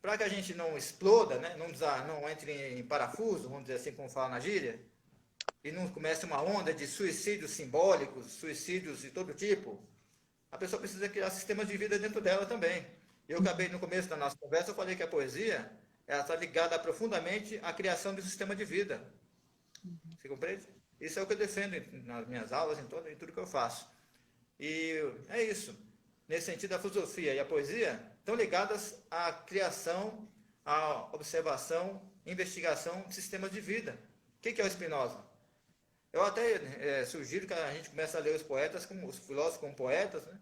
para que a gente não exploda, né, não entre em parafuso, vamos dizer assim, como fala na gíria, e não comece uma onda de suicídios simbólicos, suicídios de todo tipo, a pessoa precisa criar sistemas de vida dentro dela também. Eu acabei, no começo da nossa conversa, eu falei que a poesia ela está ligada profundamente à criação de um sistema de vida. Você compreende? Isso é o que eu defendo nas minhas aulas, em tudo que eu faço. E é isso. Nesse sentido, a filosofia e a poesia estão ligadas à criação, à observação, investigação de sistemas de vida. O que é o Spinoza? Eu até sugiro que a gente comece a ler os poetas, como os filósofos como poetas, né?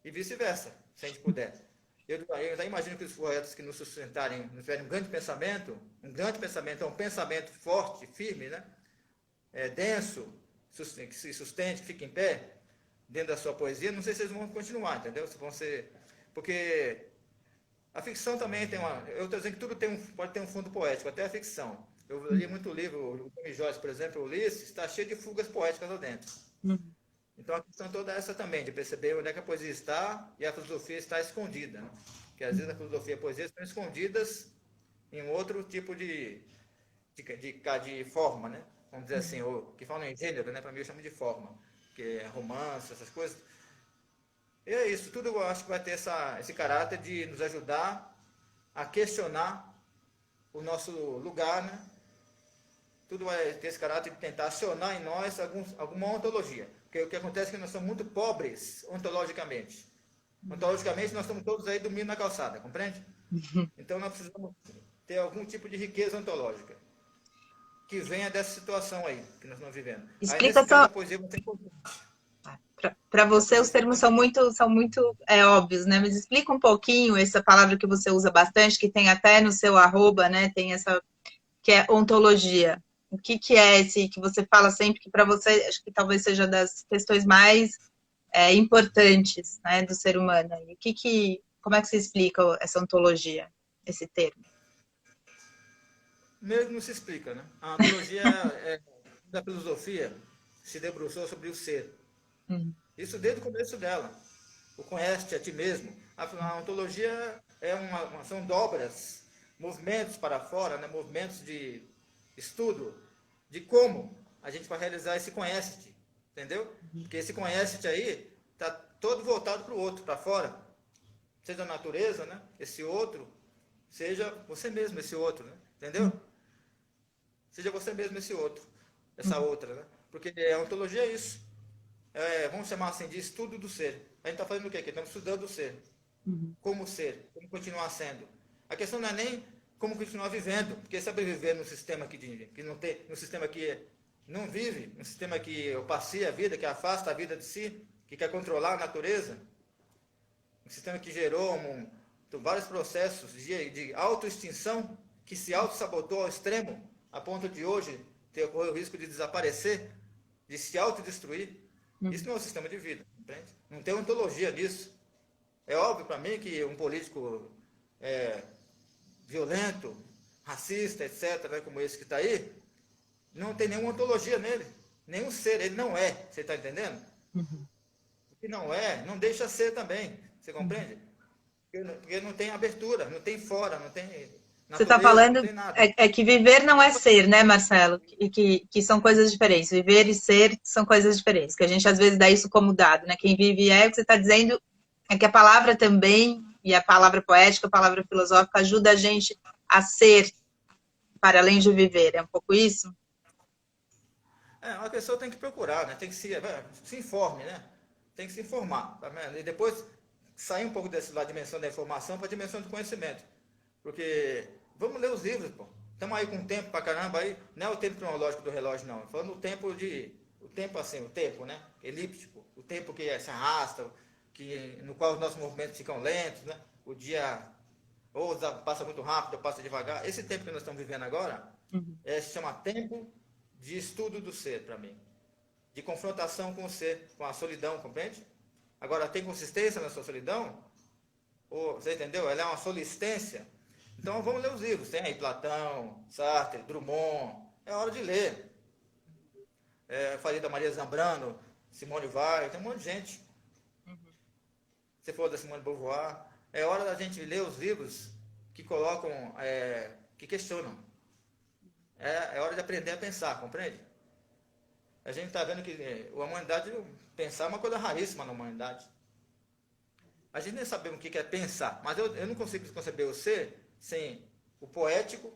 E vice-versa, se a gente puder. Eu já imagino que os poetas que nos sustentarem, nos tiverem um grande pensamento é um pensamento forte, firme, né? Denso, que se sustente, que fique em pé, dentro da sua poesia, não sei se eles vão continuar, entendeu? Se vão ser... Porque a ficção também tem uma... Eu estou dizendo que tudo pode ter um fundo poético, até a ficção. Eu li muito livro, o Tommy Joyce, por exemplo, o Ulisses, está cheio de fugas poéticas lá dentro. Então a questão toda é essa também, de perceber onde é que a poesia está e a filosofia está escondida. Né? Porque às vezes a filosofia e a poesia estão escondidas em outro tipo de forma, né? Vamos dizer assim, ou que falam em gênero, né? Para mim eu chamo de forma, que é romance, essas coisas. E é isso, tudo eu acho que vai ter esse caráter de nos ajudar a questionar o nosso lugar, né? Tudo vai ter esse caráter de tentar acionar em nós alguma ontologia. Porque o que acontece é que nós somos muito pobres ontologicamente. Ontologicamente nós estamos todos aí dormindo na calçada, compreende? Então nós precisamos ter algum tipo de riqueza ontológica que venha dessa situação aí que nós estamos vivendo. Aí Explica nesse caso só. a poesia vai ser importante. Para você, os termos são muito óbvios, né? Mas explica um pouquinho essa palavra que você usa bastante, que tem até no seu arroba, né? Tem essa, que é ontologia. O que é esse que você fala sempre, que para você, acho que talvez seja das questões mais importantes, né, do ser humano. E como é que você explica essa ontologia, esse termo? Mesmo não se explica, né? A ontologia da filosofia se debruçou sobre o ser. Isso desde o começo dela. O conhece a ti mesmo. A ontologia são dobras, movimentos para fora, né? Movimentos de estudo de como a gente vai realizar esse conhece-te, entendeu? Porque esse conhece-te aí está todo voltado para o outro, para fora. Seja a natureza, né? Esse outro, seja você mesmo esse outro, né? Entendeu? Seja você mesmo esse outro, essa outra, né? Porque a ontologia é isso. Vamos chamar assim de estudo do ser. A gente está fazendo o quê aqui? Estamos estudando o ser. Como ser, como continuar sendo. A questão não é nem como continuar vivendo, porque saber viver num sistema que não tem, num sistema que não vive, um sistema que opacia a vida, que afasta a vida de si, que quer controlar a natureza, um sistema que gerou vários processos de autoextinção, que se autossabotou ao extremo, a ponto de hoje ter o risco de desaparecer, de se autodestruir. Isso não é um sistema de vida, entende? Não tem ontologia nisso. É óbvio para mim que um político violento, racista, etc., né, como esse que está aí, não tem nenhuma ontologia nele, nenhum ser, ele não é, você está entendendo? O que não é, não deixa ser também, você compreende? Porque não tem abertura, não tem fora, não tem Você está natureza, não falando tem nada. que viver não é ser, né, Marcelo? E que são coisas diferentes. Viver e ser são coisas diferentes. Que a gente às vezes dá isso como dado, né? Quem vive é, o que você está dizendo é que a palavra também, e a palavra poética, a palavra filosófica, ajuda a gente a ser para além de viver. É um pouco isso? A pessoa tem que procurar, né? Tem que se informe, né? Tem que se informar, tá vendo? E depois sair um pouco da dimensão da informação para a dimensão do conhecimento. Porque vamos ler os livros, pô. Estamos aí com um tempo pra caramba aí, não é o tempo cronológico do relógio, não. Falando o tempo assim, o tempo, né? Elíptico, o tempo que se arrasta, no qual os nossos movimentos ficam lentos, né? O dia ou passa muito rápido, ou passa devagar. Esse tempo que nós estamos vivendo agora se chama tempo de estudo do ser, para mim. De confrontação com o ser, com a solidão, compreende? Agora, tem consistência na sua solidão? Você entendeu? Ela é uma solistência. Então, vamos ler os livros. Tem aí Platão, Sartre, Drummond. É hora de ler. Falei da Maria Zambrano, Simone Weil, tem um monte de gente. Você falou da Simone de Beauvoir. É hora da gente ler os livros que colocam, que questionam. É hora de aprender a pensar, compreende? A gente está vendo que a humanidade, pensar é uma coisa raríssima na humanidade. A gente nem sabe o que é pensar, mas eu não consigo conceber o ser sem o poético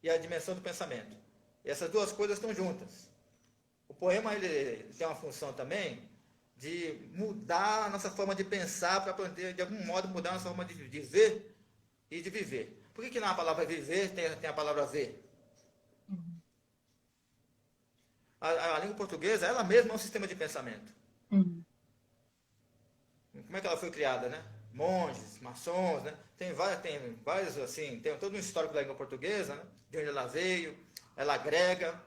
e a dimensão do pensamento. E essas duas coisas estão juntas. O poema ele tem uma função também de mudar a nossa forma de pensar para poder, de algum modo, mudar a nossa forma de ver e de viver. Por que na palavra viver tem a palavra ver? A língua portuguesa, ela mesma é um sistema de pensamento. Como é que ela foi criada, né? Monges, maçons, né? Tem vários, assim, tem todo um histórico da língua portuguesa, né? De onde ela veio, ela agrega,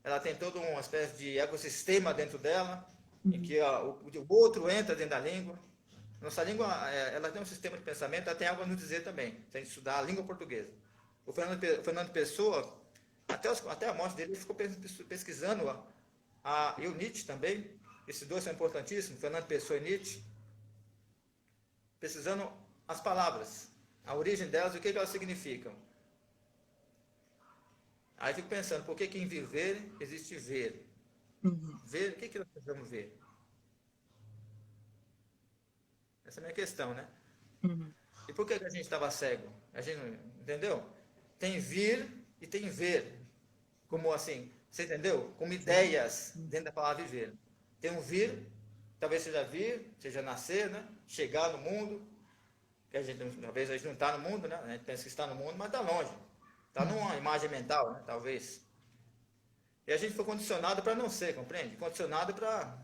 ela tem toda uma espécie de ecossistema dentro dela, em que o outro entra dentro da língua. Nossa língua, ela tem um sistema de pensamento, ela tem algo a nos dizer também, se a gente estudar a língua portuguesa. O Fernando Pessoa, até a morte dele, ele ficou pesquisando e o Nietzsche também. Esses dois são importantíssimos, Fernando Pessoa e Nietzsche. Pesquisando as palavras, a origem delas e o que elas significam. Aí fico pensando, por que em viver existe ver? Ver, o que nós precisamos ver? Essa é a minha questão, né? E por que a gente estava cego? A gente não entendeu? Tem vir e tem ver. Como assim, você entendeu? Como ideias dentro da palavra viver. Tem um vir, talvez seja nascer, né? Chegar no mundo. Que talvez a gente não está no mundo, né? A gente pensa que está no mundo, mas está longe. Está numa imagem mental, né? Talvez. E a gente foi condicionado para não ser, compreende? Condicionado para...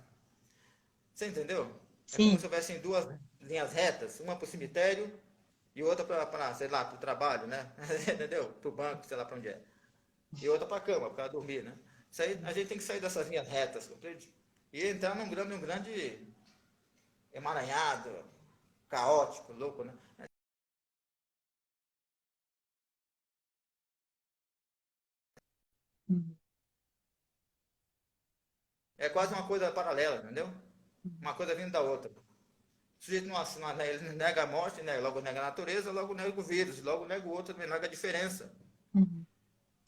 Você entendeu? Sim. É como se houvessem duas linhas retas, uma para o cemitério e outra para, sei lá, para o trabalho, né? Entendeu? Para o banco, sei lá para onde é. E outra para a cama, para dormir, né? Isso aí, a gente tem que sair dessas linhas retas, compreende? E entrar num grande emaranhado, caótico, louco, né? É quase uma coisa paralela, entendeu? Uma coisa vindo da outra. O sujeito ele nega a morte, né? Logo nega a natureza, logo nega o vírus, logo nega o outro, também nega a diferença.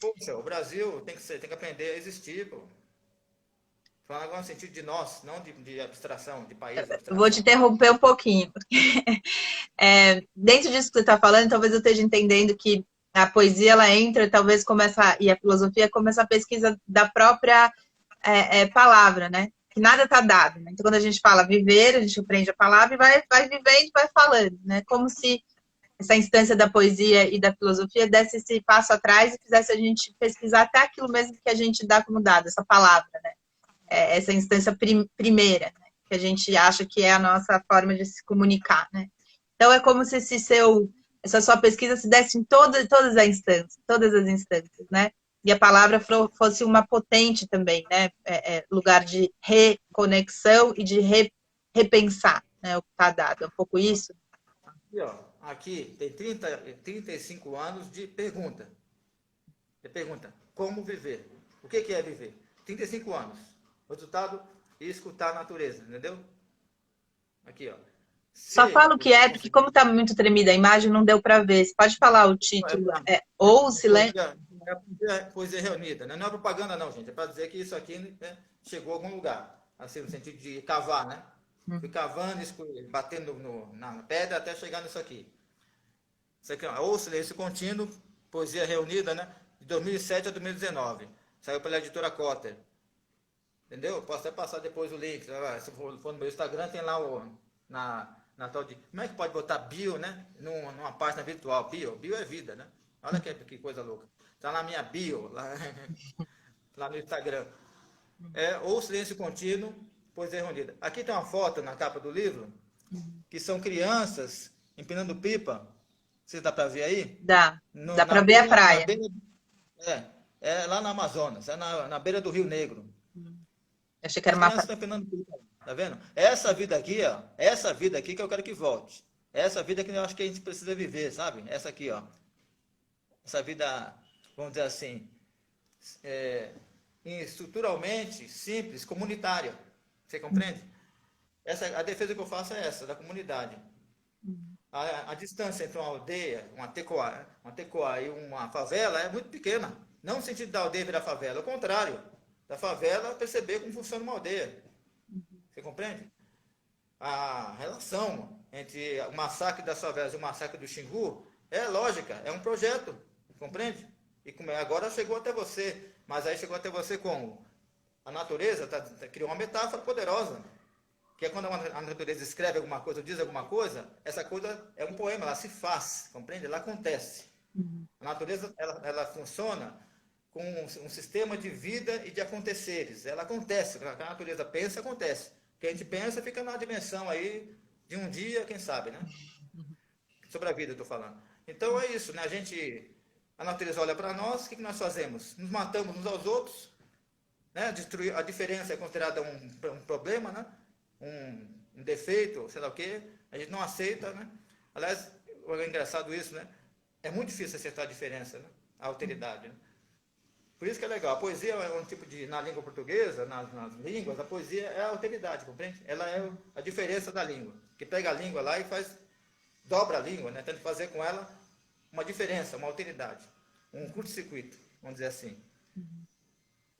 Poxa, o Brasil tem que aprender a existir, pô. Falando agora no sentido de nós, não de abstração, de país, Vou te abstração. interromper um pouquinho, porque dentro disso que você está falando, talvez eu esteja entendendo que a poesia ela entra, talvez começa, e a filosofia começa a pesquisa da própria palavra, né? Que nada está dado. Né? Então, quando a gente fala viver, a gente aprende a palavra e vai vivendo, vai falando, né? Como se essa instância da poesia e da filosofia desse esse passo atrás e fizesse a gente pesquisar até aquilo mesmo que a gente dá como dado, essa palavra, né? Essa instância primeira, né? Que a gente acha que é a nossa forma de se comunicar, né? Então, é como se essa sua pesquisa se desse em todas as instâncias, né? E a palavra fosse uma potente também, né? Lugar de reconexão e de repensar, né? O que está dado. É um pouco isso? Aqui, ó, aqui tem 35 anos de pergunta. De pergunta, como viver? O que é viver? 35 anos. O resultado, escutar a natureza, entendeu? Aqui, ó. Só Se fala o que você é, porque como conseguir... está muito tremida a imagem, não deu para ver. Você pode falar o título? Ou o silêncio? Poesia reunida, né? Não é propaganda não, gente. É para dizer que isso aqui, né, chegou a algum lugar. Assim, no sentido de cavar, né? Fui cavando, batendo na pedra até chegar nisso aqui. Isso aqui, ó, ou Silêncio Contínuo, Poesia Reunida, né? De 2007 a 2019. Saiu pela editora Cotter. Entendeu? Posso até passar depois o link. Se for no meu Instagram, tem lá na tal de. Como é que pode botar bio, né? Numa página virtual. Bio é vida, né? Olha que coisa louca. Tá na minha bio, lá no Instagram. Ou Silêncio Contínuo, Poesia Reunida. Aqui tem uma foto na capa do livro, que são crianças empinando pipa. Você dá para ver aí? Dá. No, Dá para ver a na praia. beira, é, lá na Amazonas, na beira do Rio Negro. Achei que era As uma crianças praia. estão penando pipa, tá vendo? Essa vida aqui, ó, essa vida aqui que eu quero que volte. Essa vida que eu acho que a gente precisa viver, sabe? Essa aqui, ó. Essa vida, vamos dizer assim, é, estruturalmente simples, comunitária. Você compreende? A defesa que eu faço é essa, da comunidade. A distância entre uma aldeia, uma tecoa e uma favela é muito pequena. Não no sentido da aldeia virar favela, ao contrário. Da favela perceber como funciona uma aldeia. Você compreende? A relação entre o massacre das favelas e o massacre do Xingu é lógica, é um projeto. Compreende? E agora chegou até você. Mas aí chegou até você como? A natureza criou uma metáfora poderosa. Que é quando a natureza escreve alguma coisa, ou diz alguma coisa, essa coisa é um poema, ela se faz, compreende? Ela acontece. A natureza, ela funciona com um sistema de vida e de aconteceres. Ela acontece, o que a natureza pensa, acontece. O que a gente pensa fica na dimensão aí de um dia, quem sabe, né? Sobre a vida, eu estou falando. Então é isso, né? A natureza olha para nós, o que nós fazemos? Nos matamos uns aos outros, né? A diferença é considerada um problema, né? Um defeito, sei lá o quê, a gente não aceita, né? Aliás, é engraçado isso, né? É muito difícil aceitar a diferença, né? A alteridade, né? Por isso que é legal. A poesia é um tipo de, na língua portuguesa, nas línguas, a poesia é a alteridade, compreende? Ela é a diferença da língua. Que pega a língua lá e dobra a língua, né? Tenta fazer com ela uma diferença, uma alteridade. Um curto-circuito, vamos dizer assim.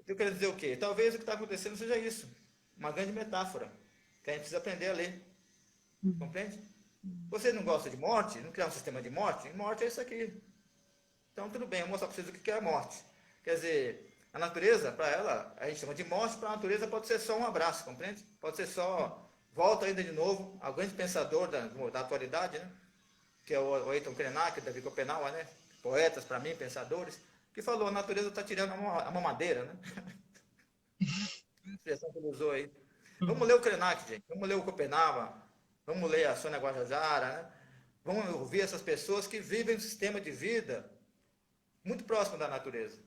Eu quero dizer o quê? Talvez o que está acontecendo seja isso. Uma grande metáfora. Que a gente precisa aprender a ler. Compreende? Você não gosta de morte? Não criar um sistema de morte? Morte é isso aqui. Então, tudo bem, eu vou mostrar para vocês o que é a morte. Quer dizer, a natureza, para ela, a gente chama de morte, para a natureza pode ser só um abraço, compreende? Pode ser só, volta ainda de novo, ao grande pensador da atualidade, né? Que é o Eitan Krenak, Davi Copenau, né? Poetas, para mim, pensadores, que falou, a natureza está tirando a mamadeira, né? A expressão que ele usou aí. Vamos ler o Krenak, gente. Vamos ler o Copenau. Vamos ler a Sônia Guajajara, né? Vamos ouvir essas pessoas que vivem um sistema de vida muito próximo da natureza.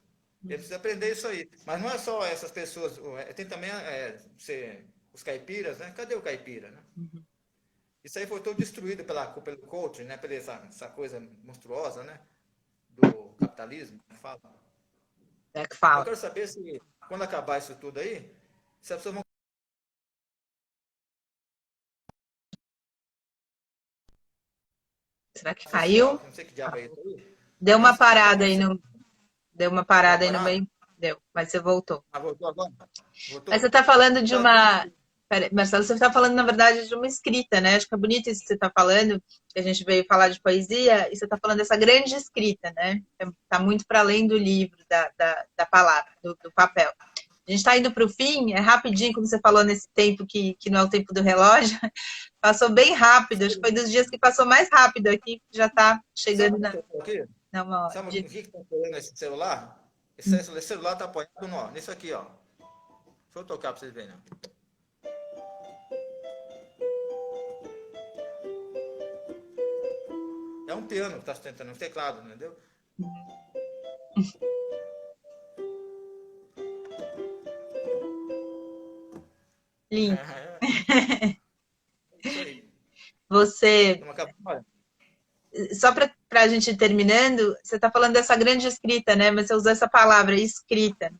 Ele precisa aprender isso aí. Mas não é só essas pessoas. Tem também os caipiras, né? Cadê o caipira, né? Isso aí foi todo destruído pelo coaching, né? Pela essa coisa monstruosa, né? Do capitalismo, que fala. É que Eu fala. quero saber se, quando acabar isso tudo aí, se as pessoas vão... Será que social, caiu? não sei que diabo é isso aí, Deu uma mas o que está parada aí acontecendo? no. Deu uma Deu uma parada aí no parada? meio. Deu, mas você voltou. Ah, voltou agora? Mas você Voltou? está falando de Tá. uma. Pera, Marcelo, você está falando, na verdade, de uma escrita, né? Acho que é bonito isso que você está falando, que a gente veio falar de poesia, e você está falando dessa grande escrita, né? Está muito para além do livro, da palavra, do papel. A gente está indo para o fim, é rapidinho, como você falou, nesse tempo que não é o tempo do relógio, passou bem rápido, acho que foi dos dias que passou mais rápido aqui, já está chegando Sabe o que eu tô aqui? na uma hora. Sabe o que está falando esse celular? Esse celular está apoiado nisso aqui, ó. Deixa eu tocar para vocês verem. É um piano que está sustentando, um teclado, entendeu? Lindo. É isso aí. Você, Estamos acabando. só para a gente ir terminando, você está falando dessa grande escrita, né? Mas você usou essa palavra, escrita,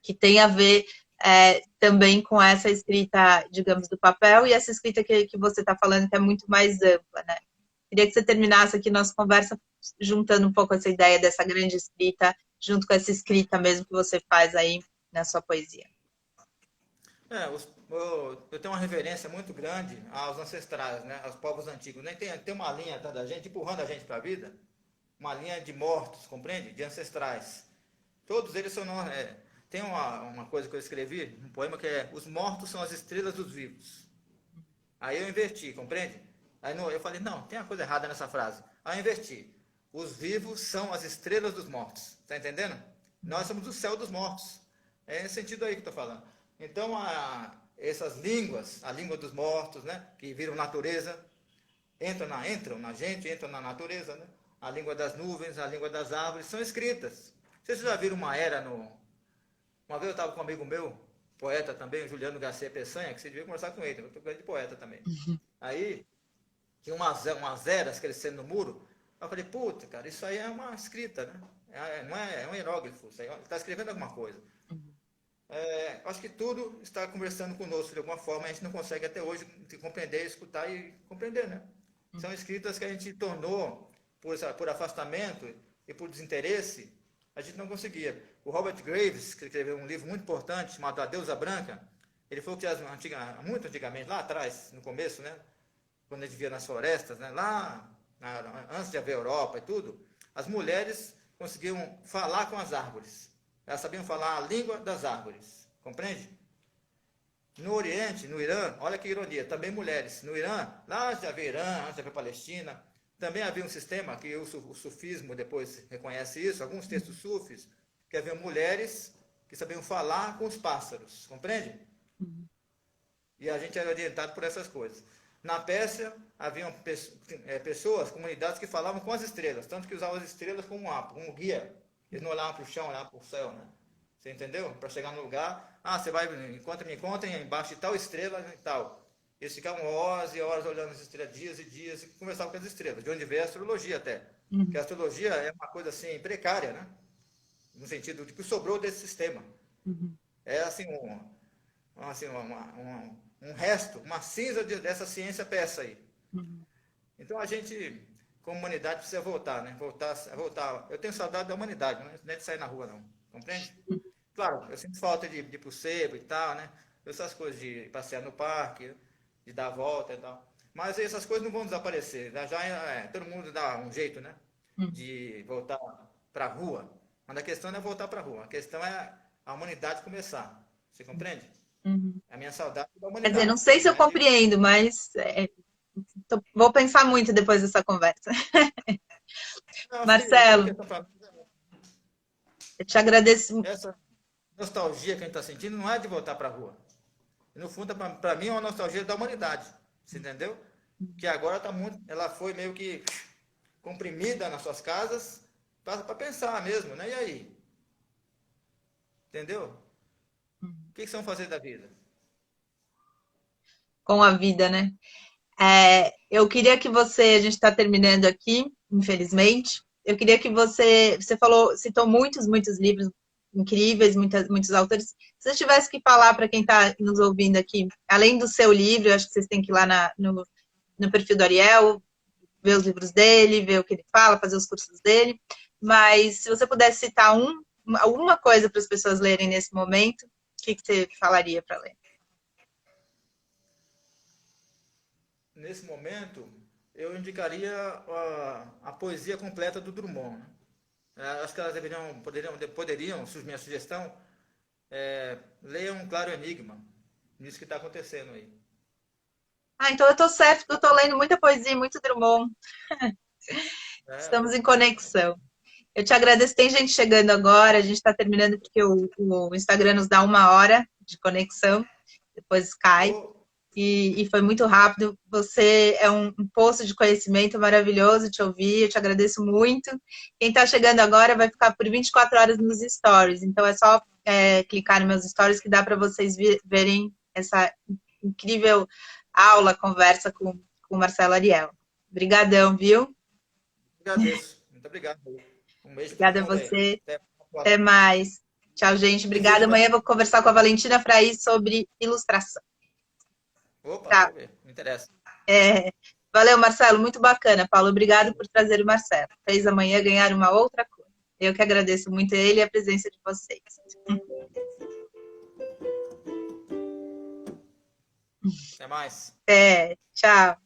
que tem a ver também com essa escrita, digamos, do papel, e essa escrita que você está falando, que é muito mais ampla, né? Queria que você terminasse aqui nossa conversa juntando um pouco essa ideia dessa grande escrita, junto com essa escrita mesmo que você faz aí na sua poesia. Eu tenho uma reverência muito grande aos ancestrais, né? Aos povos antigos. Né? Tem uma linha atrás da gente, empurrando a gente para a vida, uma linha de mortos, compreende? De ancestrais. Todos eles são... tem uma coisa que eu escrevi, um poema que é: os mortos são as estrelas dos vivos. Aí eu inverti, compreende? Aí eu falei, não, tem uma coisa errada nessa frase. Aí eu inverti. Os vivos são as estrelas dos mortos. Está entendendo? Nós somos o céu dos mortos. É nesse sentido aí que eu estou falando. Então, essas línguas, a língua dos mortos, né, que viram natureza, entram na gente, entram na natureza, né? A língua das nuvens, a língua das árvores, são escritas. Vocês já viram uma era no... Uma vez eu estava com um amigo meu, poeta também, o Juliano Garcia Peçanha, que você devia conversar com ele, eu estou grande poeta também. Aí, tinha umas eras crescendo no muro, eu falei, puta, cara, isso aí é uma escrita, né? Não é um hieróglifo, ele está escrevendo alguma coisa. Acho que tudo está conversando conosco de alguma forma, a gente não consegue até hoje compreender, escutar e compreender, né? São escritas que a gente tornou, por afastamento e por desinteresse, a gente não conseguia. O Robert Graves, que escreveu um livro muito importante chamado A Deusa Branca, ele falou que muito antigamente, lá atrás, no começo, né? Quando a gente via nas florestas, né? Antes de haver Europa e tudo, as mulheres conseguiam falar com as árvores. Elas sabiam falar a língua das árvores, compreende? No Oriente, no Irã, olha que ironia, também mulheres. No Irã, lá antes de haver Irã, antes de haver Palestina, também havia um sistema que o sufismo depois reconhece isso, alguns textos sufis, que haviam mulheres que sabiam falar com os pássaros, compreende? E a gente era orientado por essas coisas. Na Pérsia, haviam pessoas, comunidades que falavam com as estrelas, tanto que usavam as estrelas como guia. Eles não olhavam para o chão, olhavam para o céu, né? Você entendeu? Para chegar no lugar, você vai, me encontrem embaixo de tal estrela e tal. Eles ficavam horas e horas olhando as estrelas, dias e dias, e conversavam com as estrelas, de onde veio a astrologia até. Porque a astrologia é uma coisa assim, precária, né? No sentido de que sobrou desse sistema. É assim, um resto, uma cinza dessa ciência persa aí. Então a gente, como humanidade, precisa voltar, né? Voltar. Eu tenho saudade da humanidade, não é de sair na rua, não. Compreende? Claro, eu sinto falta de ir pro sebo e tal, né? Essas coisas de passear no parque, de dar a volta e tal. Mas essas coisas não vão desaparecer. Todo mundo dá um jeito, né? De voltar para a rua. Mas a questão não é voltar para a rua. A questão é a humanidade começar. Você compreende? A minha saudade da Quer humanidade. dizer, não sei se eu compreendo, mas vou pensar muito depois dessa conversa. Não, Marcelo, eu te agradeço. essa nostalgia que a gente está sentindo não é de voltar para a rua. No fundo, para mim, é uma nostalgia da humanidade. Você entendeu? Que agora ela foi meio que comprimida nas suas casas para pensar mesmo, né? E aí? Entendeu? O que vocês vão fazer da vida? Com a vida, né? Eu queria que a gente está terminando aqui, infelizmente. Eu queria que você citou muitos livros incríveis, muitos autores. Se você tivesse que falar para quem está nos ouvindo aqui, além do seu livro, eu acho que vocês têm que ir lá no perfil do Ariel, ver os livros dele, ver o que ele fala, fazer os cursos dele. mas se você pudesse citar alguma coisa para as pessoas lerem nesse momento, o que você falaria para ler? Nesse momento, eu indicaria a poesia completa do Drummond, né? Acho que elas poderiam, minha sugestão, leiam um Claro Enigma, nisso que está acontecendo aí. Ah, então eu estou certo, porque eu estou lendo muita poesia, muito Drummond. Estamos em conexão. Eu te agradeço. Tem gente chegando agora, a gente está terminando porque o Instagram nos dá 1 hora de conexão, depois cai. Oh, E foi muito rápido. Você é um poço de conhecimento maravilhoso te ouvir, eu te agradeço muito. Quem está chegando agora vai ficar por 24 horas nos stories, então é só clicar nos meus stories que dá para vocês verem essa incrível aula, conversa com o Marcelo Ariel. Obrigadão, viu? agradeço. Muito obrigado. Um beijo para todo Obrigada a mundo aí. você. Até a Até próxima. mais. Tchau, gente. Obrigada. Desejo Amanhã eu vou conversar com a Valentina Fraí sobre ilustração. Opa, Tá? vou ver. Me interessa. É, valeu, Marcelo. Muito bacana. Paulo, obrigado por trazer o Marcelo. Fez amanhã ganhar uma outra coisa. Eu que agradeço muito ele e a presença de vocês. Até mais. Tchau.